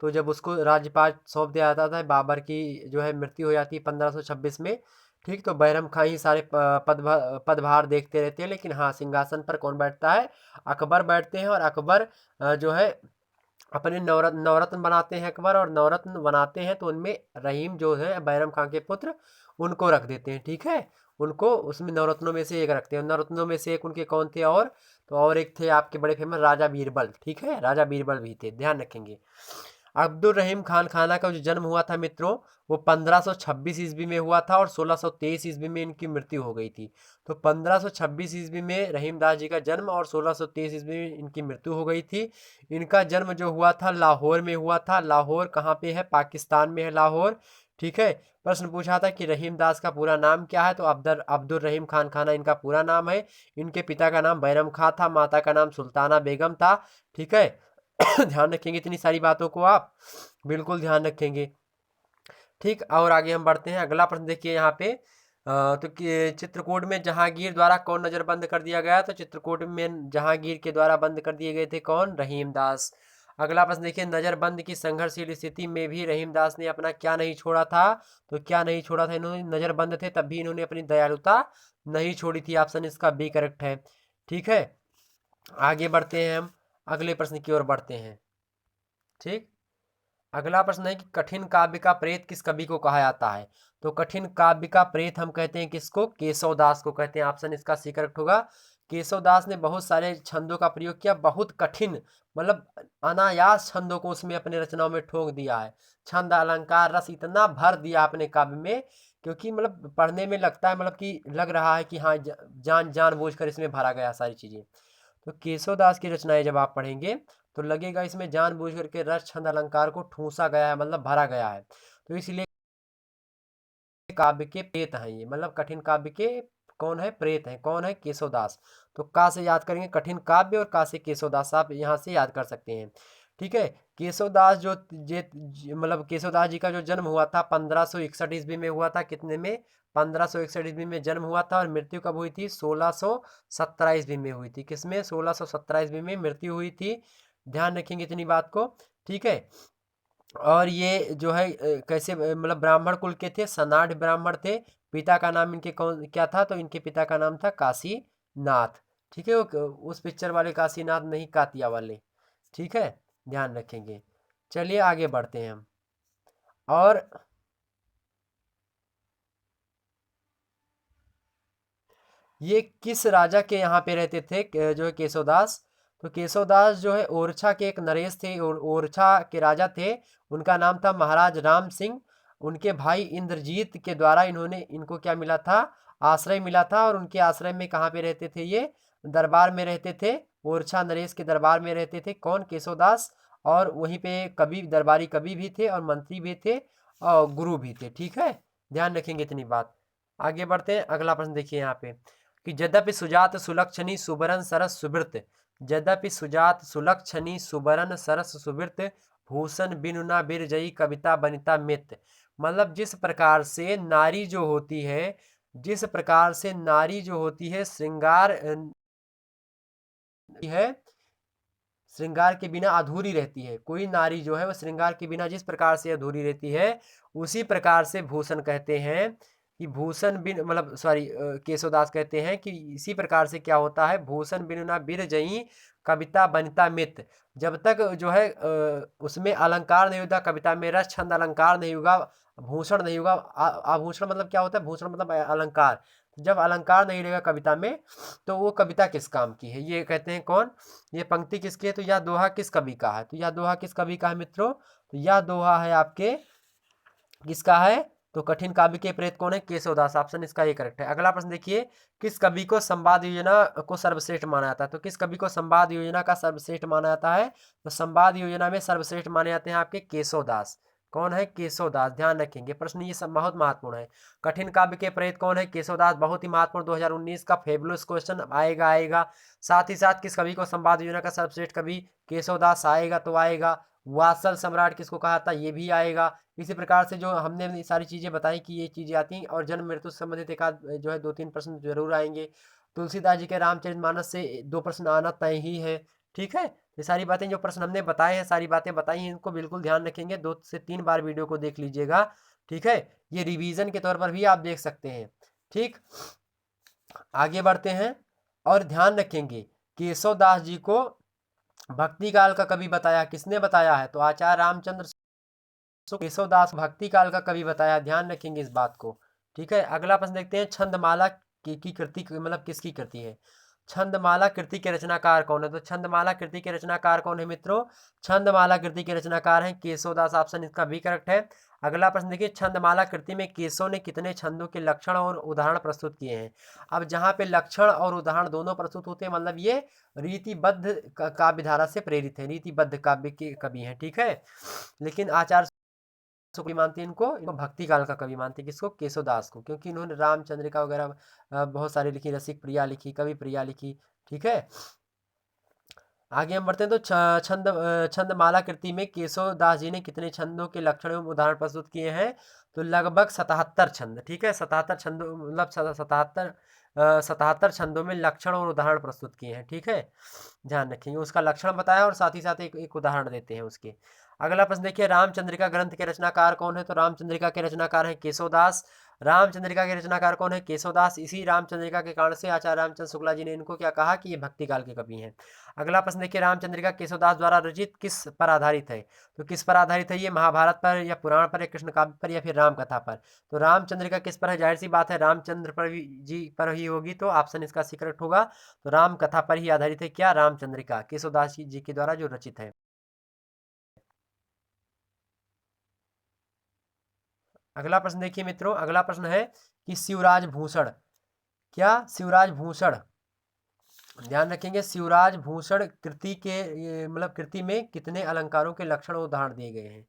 तो जब उसको राज्यपाट सौंप दिया जाता था, बाबर की जो है मृत्यु हो जाती है 1526 में। ठीक, तो बैरम खां ही सारे पदभार देखते रहते हैं, लेकिन हाँ सिंहासन पर कौन बैठता है, अकबर बैठते हैं। और अकबर जो है अपने नवरत्न नवरत्न बनाते हैं अकबर, और नवरत्न बनाते हैं तो उनमें रहीम जो है बैरम खां के पुत्र, उनको रख देते हैं। ठीक है, उनको उसमें नवरत्नों में से एक रखते हैं। नवरत्नों में से एक उनके कौन थे, और तो और एक थे आपके बड़े फेमस राजा बीरबल। ठीक है, राजा बीरबल भी थे, ध्यान रखेंगे। अब्दुल रहीम खान खाना का जो जन्म हुआ था मित्रों, वो 1526 ईस्वी में हुआ था, और 1623 ईस्वी में इनकी मृत्यु हो गई थी। तो 1526 ईस्वी में रहीमदास जी का जन्म, और 1623 ईस्वी में इनकी मृत्यु हो गई थी। इनका जन्म जो हुआ था लाहौर में हुआ था। लाहौर कहाँ पे है, पाकिस्तान में है लाहौर। ठीक है, प्रश्न पूछा था कि रहीमदास का पूरा नाम क्या है, तो अब्दुल अब्दुल रहीम खान खाना इनका पूरा नाम है। इनके पिता का नाम बैरम खां था, माता का नाम सुल्ताना बेगम था। ठीक है, ध्यान रखेंगे इतनी सारी बातों को आप, बिल्कुल ध्यान रखेंगे। ठीक, और आगे हम बढ़ते हैं। अगला प्रश्न देखिए यहाँ पे, तो चित्रकूट में जहांगीर द्वारा कौन नजरबंद कर दिया गया, तो चित्रकूट में जहांगीर के द्वारा बंद कर दिए गए थे कौन, रहीमदास। अगला प्रश्न देखिए, नजरबंद की संघर्षशील स्थिति में भी रहीमदास ने अपना क्या नहीं छोड़ा था, तो क्या नहीं छोड़ा था इन्होंने, नजरबंद थे तब भी इन्होंने अपनी दयालुता नहीं छोड़ी थी। ऑप्शन इसका बी करेक्ट है। ठीक है, आगे बढ़ते हैं हम, अगले प्रश्न की ओर बढ़ते हैं। ठीक, अगला प्रश्न है कि कठिन काव्य का प्रेत किस कवि को कहा जाता है, तो कठिन काव्य का प्रेत हम कहते हैं किसको, केशवदास को कहते हैं। ऑप्शन इसका सी करेक्ट होगा। केशवदास ने बहुत सारे छंदों का प्रयोग किया, बहुत कठिन, मतलब अनायास छंदों को उसमें अपने रचनाओं में ठोक दिया है। छंद अलंकार रस इतना भर दिया अपने काव्य में, क्योंकि मतलब पढ़ने में लगता है, मतलब कि लग रहा है कि हाँ जान जान बूझ कर इसमें भरा गया सारी चीजें। तो केशवदास की रचनाएं जब आप पढ़ेंगे तो लगेगा इसमें जानबूझ करके रस छंद अलंकार को ठूसा गया है, मतलब भरा गया है। तो इसलिए काव्य के प्रेत हैं ये, मतलब कठिन काव्य के कौन है, प्रेत हैं। कौन है, केशवदास। तो का से याद करेंगे कठिन काव्य, और का से केशवदास, आप यहाँ से याद कर सकते हैं। ठीक है, केशवदास जो मतलब केशवदास जी का जो जन्म हुआ था 1561 ईस्वी में हुआ था। कितने में, 1561 ईस्वी में जन्म हुआ था, और मृत्यु कब हुई थी, 1617 ईस्वी में हुई थी। किसमें, 1617 ईस्वी में मृत्यु हुई थी। ध्यान रखेंगे इतनी बात को। ठीक है, और ये जो है कैसे मतलब ब्राह्मण कुल के थे, सनाढ़ ब्राह्मण थे। पिता का नाम इनके कौन क्या था, तो इनके पिता का नाम था काशीनाथ। ठीक है, उस पिक्चर वाले काशीनाथ नहीं, कातिया वाले। ठीक है, ध्यान रखेंगे। चलिए आगे बढ़ते हैं हम, और ये किस राजा के यहाँ पे रहते थे, जो है केशवदास। तो केशवदास जो है ओरछा के एक नरेश थे, ओरछा के राजा थे। उनका नाम था महाराज राम सिंह। उनके भाई इंद्रजीत के द्वारा इन्होंने इनको क्या मिला था, आश्रय मिला था। और उनके आश्रय में कहाँ पे रहते थे ये, दरबार में रहते थे। ओरछा नरेश के दरबार में रहते थे कौन, केशवदास। और वहीं पे कवि, दरबारी कवि भी थे, और मंत्री भी थे, और गुरु भी थे। ठीक है, ध्यान रखेंगे इतनी बात। आगे बढ़ते हैं, अगला प्रश्न देखिए यहाँ पे, कि यद्यपि सुजात सुलक्षणी सुबरन सरस सुबृत, यद्यपि सुजात सुलक्षणी सुबरन सरस सुबृत, भूषण बिनु ना बिरजई कविता बनिता मित। मतलब जिस प्रकार से नारी जो होती है, जिस प्रकार से नारी जो होती है श्रृंगार है, श्रृंगार के बिना अधूरी रहती है। कोई नारी जो है वो श्रृंगार के बिना जिस प्रकार से अधूरी रहती है, उसी प्रकार से भूषण कहते हैं कि भूषण बिन मतलब सॉरी केशवदास कहते हैं कि इसी प्रकार से क्या होता है, भूषण बिनु ना बिरजई कविता बनिता मित। जब तक जो है उसमें अलंकार नहीं होता, कविता में रस छंद अलंकार नहीं होगा, भूषण नहीं होगा। आभूषण मतलब क्या होता है, भूषण मतलब अलंकार। जब अलंकार नहीं रहेगा कविता में, तो वो कविता किस काम की है, ये कहते हैं कौन, ये पंक्ति किसकी है, तो यह दोहा किस कवि का है, तो यह दोहा किस कवि का है मित्रों, तो यह दोहा है आपके किसका है, तो कठिन काव्य के प्रेत कौन है, केशवदास। ऑप्शन इसका ये करेक्ट है। अगला प्रश्न देखिए, किस कवि को संवाद योजना को सर्वश्रेष्ठ माना जाता है, तो किस कवि को संवाद योजना का सर्वश्रेष्ठ माना जाता है, तो संवाद योजना में सर्वश्रेष्ठ माने जाते हैं आपके केशवदास। कौन है, केशवदास। ध्यान रखेंगे, प्रश्न ये सब बहुत महत्वपूर्ण है। कठिन काव्य के प्रेत कौन है, केशवदास। बहुत ही महत्वपूर्ण 2019 का फेबुलस क्वेश्चन आएगा। साथ ही साथ किस कवि को संवाद योजना का सर्वश्रेष्ठ कवि, केशवदास आएगा तो आएगा। वात्सल सम्राट किसको कहा था, ये भी आएगा। इसी प्रकार से जो हमने सारी चीज़ें बताई कि ये चीज़ें आती हैं, और जन्म मृत्यु से संबंधित एक आध जो है 2-3 प्रश्न जरूर आएंगे। तुलसीदास जी के रामचरितमानस से 2 प्रश्न आना तय ही है। ठीक है, ये सारी बातें जो प्रश्न हमने बताए हैं, सारी बातें बताई हैं, इनको बिल्कुल ध्यान रखेंगे, 2 से 3 बार वीडियो को देख लीजिएगा, ठीक है। ये रिवीजन के तौर पर भी आप देख सकते हैं, ठीक। आगे बढ़ते हैं और ध्यान रखेंगे, केशव दास जी को भक्ति काल का कवि बताया, किसने बताया है? तो आचार्य रामचंद्र केशव दास भक्ति काल का कवि बताया, ध्यान रखेंगे इस बात को, ठीक है। अगला प्रश्न देखते हैं, छंदमाला की कृति मतलब किसकी कृति है? छंदमाला कृति के रचनाकार कौन है? तो छंदमाला कृति के रचनाकार कौन है मित्रों? छंदमाला कृति के रचनाकार हैं केशवदास, ऑप्शन इसका बी करेक्ट है। अगला प्रश्न देखिए, छंदमाला कृति में केशव ने कितने छंदों के लक्षण और उदाहरण प्रस्तुत किए हैं? अब जहाँ पे लक्षण और उदाहरण दोनों प्रस्तुत होते हैं, मतलब ये रीतिबद्ध काव्य धारा से प्रेरित है, रीतिबद्ध काव्य के कवि हैं, ठीक है। लेकिन आचार्य कवि मानते हैं इनको भक्ति काल का कवि मानते हैं, किसको? केशवदास को, क्योंकि इन्होंने रामचंद्रिका वगैरह बहुत सारी लिखी, रसिक प्रिया लिखी, कवि प्रिया लिखी, ठीक है। आगे हम बढ़ते हैं, तो छंदमाला कृति में केशव दास जी ने कितने छंदों के लक्षण एवं उदाहरण प्रस्तुत किए हैं? तो लगभग 77 छंद, ठीक है। 77 छंदों मतलब 77 छंदों में लक्षण और उदाहरण प्रस्तुत किए हैं, ठीक है। ध्यान रखेंगे, उसका लक्षण बताया और साथ ही साथ एक उदाहरण देते हैं उसके। अगला प्रश्न देखिए, रामचंद्रिका ग्रंथ के रचनाकार कौन है? तो रामचंद्रिका के रचनाकार है केशवदास। रामचंद्रिका के रचनाकार कौन है? केशवदास। इसी रामचंद्रिका के कारण से आचार्य रामचंद्र शुक्ला जी ने इनको क्या कहा कि ये भक्ति काल के कवि हैं। अगला प्रश्न देखिए, रामचंद्रिका केशवदास द्वारा रचित किस पर आधारित है? तो किस पर आधारित है ये? महाभारत पर या पुराण पर या कृष्ण काव्य पर या फिर रामकथा पर? तो रामचंद्रिका किस पर है? जाहिर सी बात है रामचंद्र पर जी पर ही होगी, तो ऑप्शन इसका सी करेक्ट होगा। तो रामकथा पर ही आधारित है क्या? रामचंद्रिका केशवदास जी के द्वारा जो रचित है। अगला प्रश्न देखिए मित्रों, अगला प्रश्न है कि शिवराज भूषण, क्या शिवराज भूषण, ध्यान रखेंगे, शिवराज भूषण कृति के मतलब कृति में कितने अलंकारों के लक्षण और उदाहरण दिए गए हैं?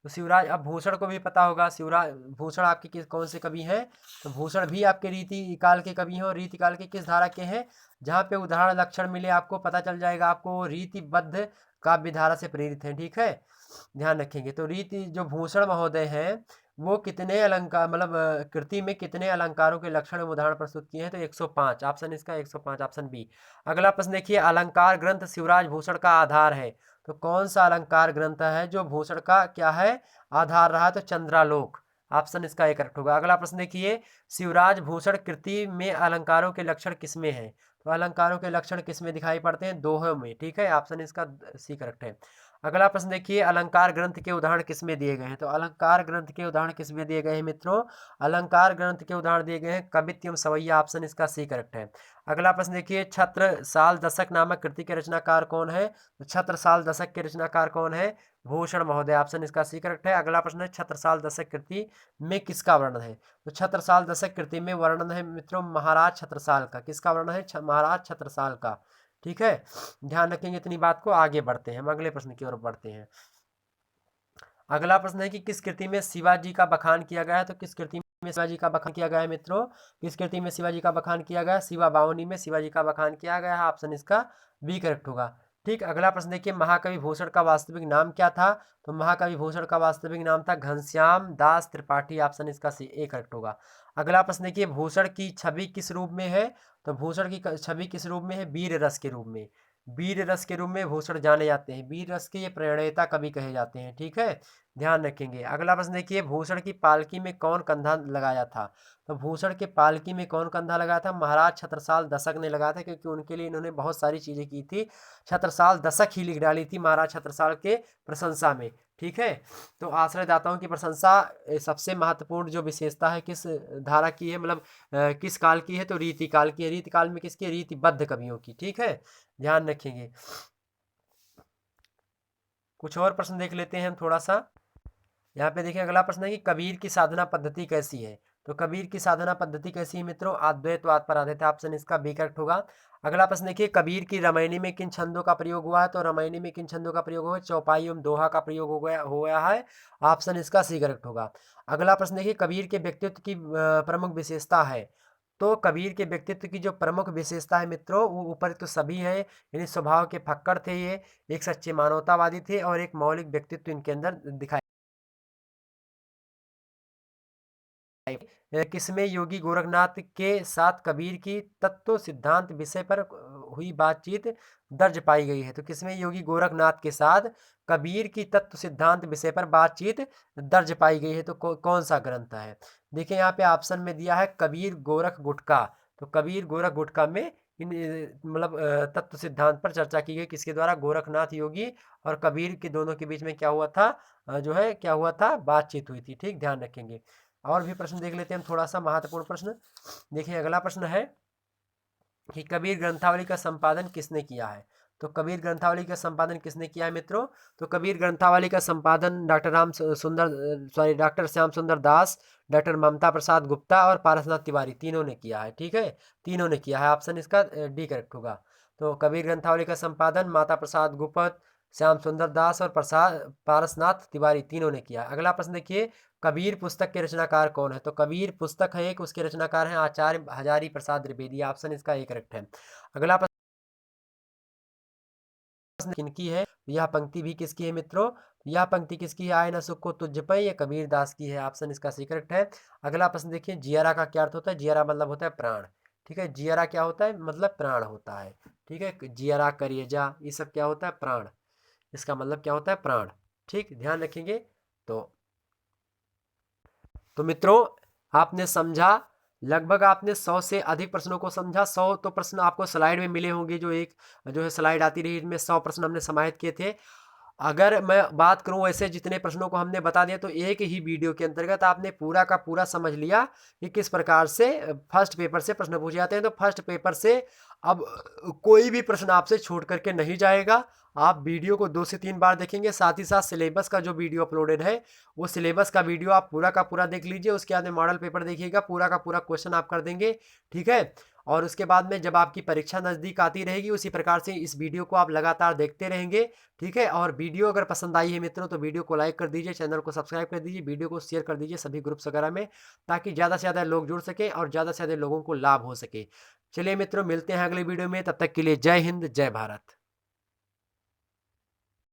तो शिवराज, अब भूषण को भी पता होगा, शिवराज भूषण आपके किस कौन से कवि हैं? तो भूषण भी आपके रीति काल के कवि हैं, और रीति काल के किस धारा के हैं? जहाँ पे उदाहरण लक्षण मिले आपको पता चल जाएगा, आपको रीतिबद्ध काव्य धारा से प्रेरित है, ठीक है। ध्यान रखेंगे, तो रीति जो भूषण महोदय हैं वो कितने अलंकार मतलब कृति में कितने अलंकारों के लक्षण एवं उदाहरण प्रस्तुत किए हैं? तो 105, ऑप्शन इसका 105, ऑप्शन बी। अगला प्रश्न देखिए, अलंकार ग्रंथ शिवराज भूषण का आधार है, तो कौन सा अलंकार ग्रंथ है जो भूषण का क्या है? आधार रहा? तो चंद्रालोक, ऑप्शन इसका एक करेक्ट होगा। अगला प्रश्न देखिए, शिवराज भूषण कृति में अलंकारों के लक्षण किसमें है? तो अलंकारों के लक्षण किसमें दिखाई पड़ते हैं? दोहों में, ठीक है, ऑप्शन इसका सी करेक्ट है। अगला प्रश्न देखिए, अलंकार ग्रंथ के उदाहरण किसमें दिए गए हैं? तो अलंकार ग्रंथ के उदाहरण किसमें दिए गए हैं मित्रों? अलंकार ग्रंथ के उदाहरण दिए गए हैं कवित्व एवं सवैया, ऑप्शन इसका सी करेक्ट है। अगला प्रश्न देखिए, छत्रसाल दशक नामक कृति के रचनाकार कौन है? तो छत्रसाल दशक के रचनाकार कौन है? भूषण महोदय, ऑप्शन इसका सी करेक्ट है। अगला प्रश्न है, छत्रसाल दशक कृति में किसका वर्णन है? तो छत्रसाल दशक कृति में वर्णन है मित्रों महाराज छत्रसाल का, किसका वर्णन है? महाराज छत्रसाल का, ठीक है। ध्यान रखेंगे इतनी बात को। आगे बढ़ते हैं, हम अगले प्रश्न की ओर बढ़ते हैं। अगला प्रश्न है कि किस कृति में शिवाजी का बखान किया गया है? तो किस कृति में शिवाजी का बखान किया गया है मित्रों? किस कृति में शिवाजी का बखान किया गया? शिवा बावनी में शिवाजी का बखान किया गया है, ऑप्शन इसका बी करेक्ट होगा, ठीक। अगला प्रश्न देखिए, महाकवि भूषण का वास्तविक नाम क्या था? तो महाकवि भूषण का वास्तविक नाम था घनश्याम दास त्रिपाठी, ऑप्शन इसका सी ए करेक्ट होगा। अगला प्रश्न देखिए, भूषण की छवि किस रूप में है? तो भूषण की छवि किस रूप में है? वीर रस के रूप में, वीर रस के रूप में भूषण जाने जाते हैं, वीर रस के ये प्रणेता कवि कहे जाते हैं, ठीक है। ध्यान रखेंगे। अगला प्रश्न देखिए, भूषण की पालकी में कौन कंधा लगाया था? तो भूषण के पालकी में कौन कंधा लगाया था? महाराज छत्रसाल दशक ने लगाया था, क्योंकि उनके लिए इन्होंने बहुत सारी चीजें की थी। छत्रसाल दशक ही लिख डाली थी महाराज छत्रसाल के प्रशंसा में, ठीक है। तो आश्रयदाताओं की प्रशंसा सबसे महत्वपूर्ण जो विशेषता है किस धारा की है, मतलब किस काल की है? तो रीति काल की है। रीति काल में किसकी? रीतिबद्ध कवियों की, ठीक है। ध्यान रखेंगे। कुछ और प्रश्न देख लेते हैं हम थोड़ा सा। यहाँ पे देखिए, अगला प्रश्न है कि कबीर की साधना पद्धति कैसी है? तो कबीर की साधना पद्धति कैसी है मित्रों? अद्वैतवाद पर आधारित है, ऑप्शन इसका बी करेक्ट होगा। अगला प्रश्न देखिए, कबीर की रामायणी में किन छंदों का प्रयोग हुआ है? तो रामायणी में किन छंदों का प्रयोग हुआ है? चौपाई एवं दोहा का प्रयोग हो गया है, ऑप्शन इसका सी करेक्ट होगा। अगला प्रश्न देखिए, कबीर के व्यक्तित्व की प्रमुख विशेषता है? तो कबीर के व्यक्तित्व की जो प्रमुख विशेषता है मित्रों, वो ऊपर तो सभी है, यानी स्वभाव के फक्कड़ थे ये, एक सच्चे मानवतावादी थे, और एक मौलिक व्यक्तित्व इनके अंदर दिखाई। किसमें योगी गोरखनाथ के साथ कबीर की तत्व सिद्धांत विषय पर हुई बातचीत दर्ज पाई गई है। तो किसमें योगी गोरखनाथ के साथ कबीर की तत्व सिद्धांत विषय पर बातचीत दर्ज पाई गई है। तो कौन सा ग्रंथ है? देखिए यहाँ पे ऑप्शन में दिया है कबीर गोरख गुटका। तो कबीर गोरख गुटका में इन मतलब तत्व सिद्धांत पर चर्चा की गई, किसके द्वारा? गोरखनाथ योगी और कबीर के दोनों के बीच में क्या हुआ था? जो है क्या हुआ था? बातचीत हुई थी। ठीक, ध्यान रखेंगे। और भी प्रश्न देख लेते हैं हम, थोड़ा सा महत्वपूर्ण प्रश्न। देखिए अगला प्रश्न है कि कबीर ग्रंथावली का संपादन किसने किया है? तो कबीर ग्रंथावली का संपादन किसने किया है मित्रों? तो कबीर ग्रंथावली का संपादन डॉक्टर श्याम सुंदर दास, डॉक्टर ममता प्रसाद गुप्ता और पारसनाथ तिवारी, तीनों ने किया है। ठीक है, तीनों ने किया है। ऑप्शन इसका डी करेक्ट होगा। तो कबीर ग्रंथावली का संपादन माता प्रसाद गुप्त, श्याम सुंदर दास और पारसनाथ तिवारी, तीनों ने किया। अगला प्रश्न देखिए, कबीर पुस्तक के रचनाकार कौन है? तो कबीर पुस्तक है एक, उसके रचनाकार हैं आचार्य हजारी प्रसाद द्विवेदी। ऑप्शन इसका एक करेक्ट है। अगला प्रश्न किनकी है? यह पंक्ति भी किसकी है मित्रों? यह पंक्ति किसकी है? आए न सुख को तुझ पे, ये कबीर दास की है। ऑप्शन इसका सी करेक्ट है। अगला प्रश्न देखिए, जियारा का क्या अर्थ होता है? जियारा मतलब होता है प्राण। ठीक है, जियारा क्या होता है? मतलब प्राण होता है। ठीक है, जियारा, करियजा, ये सब क्या होता है? प्राण। इसका मतलब क्या होता है? प्राण। ठीक, ध्यान रखेंगे। तो मित्रों, आपने समझा, लगभग आपने 100 से अधिक प्रश्नों को समझा। 100 तो प्रश्न आपको स्लाइड में मिले होंगे, जो एक जो है स्लाइड आती रही, इनमें 100 प्रश्न हमने समाहित किए थे। अगर मैं बात करूं वैसे जितने प्रश्नों को हमने बता दिया, तो एक ही वीडियो के अंतर्गत आपने पूरा का पूरा समझ लिया कि किस प्रकार से फर्स्ट पेपर से प्रश्न पूछे जाते हैं। तो फर्स्ट पेपर से अब कोई भी प्रश्न आपसे छूट करके नहीं जाएगा। आप वीडियो को 2 से 3 बार देखेंगे, साथ ही साथ सिलेबस का जो वीडियो अपलोडेड है, वो सिलेबस का वीडियो आप पूरा का पूरा देख लीजिए। उसके बाद में मॉडल पेपर देखिएगा, पूरा का पूरा क्वेश्चन आप कर देंगे। ठीक है, और उसके बाद में जब आपकी परीक्षा नज़दीक आती रहेगी, उसी प्रकार से इस वीडियो को आप लगातार देखते रहेंगे। ठीक है, और वीडियो अगर पसंद आई है मित्रों, तो वीडियो को लाइक कर दीजिए, चैनल को सब्सक्राइब कर दीजिए, वीडियो को शेयर कर दीजिए सभी ग्रुप्स वगैरह में, ताकि ज़्यादा से ज़्यादा लोग जुड़ सकें और ज़्यादा से ज़्यादा लोगों को लाभ हो सके। चलिए मित्रों, मिलते हैं अगले वीडियो में, तब तक के लिए जय हिंद, जय भारत।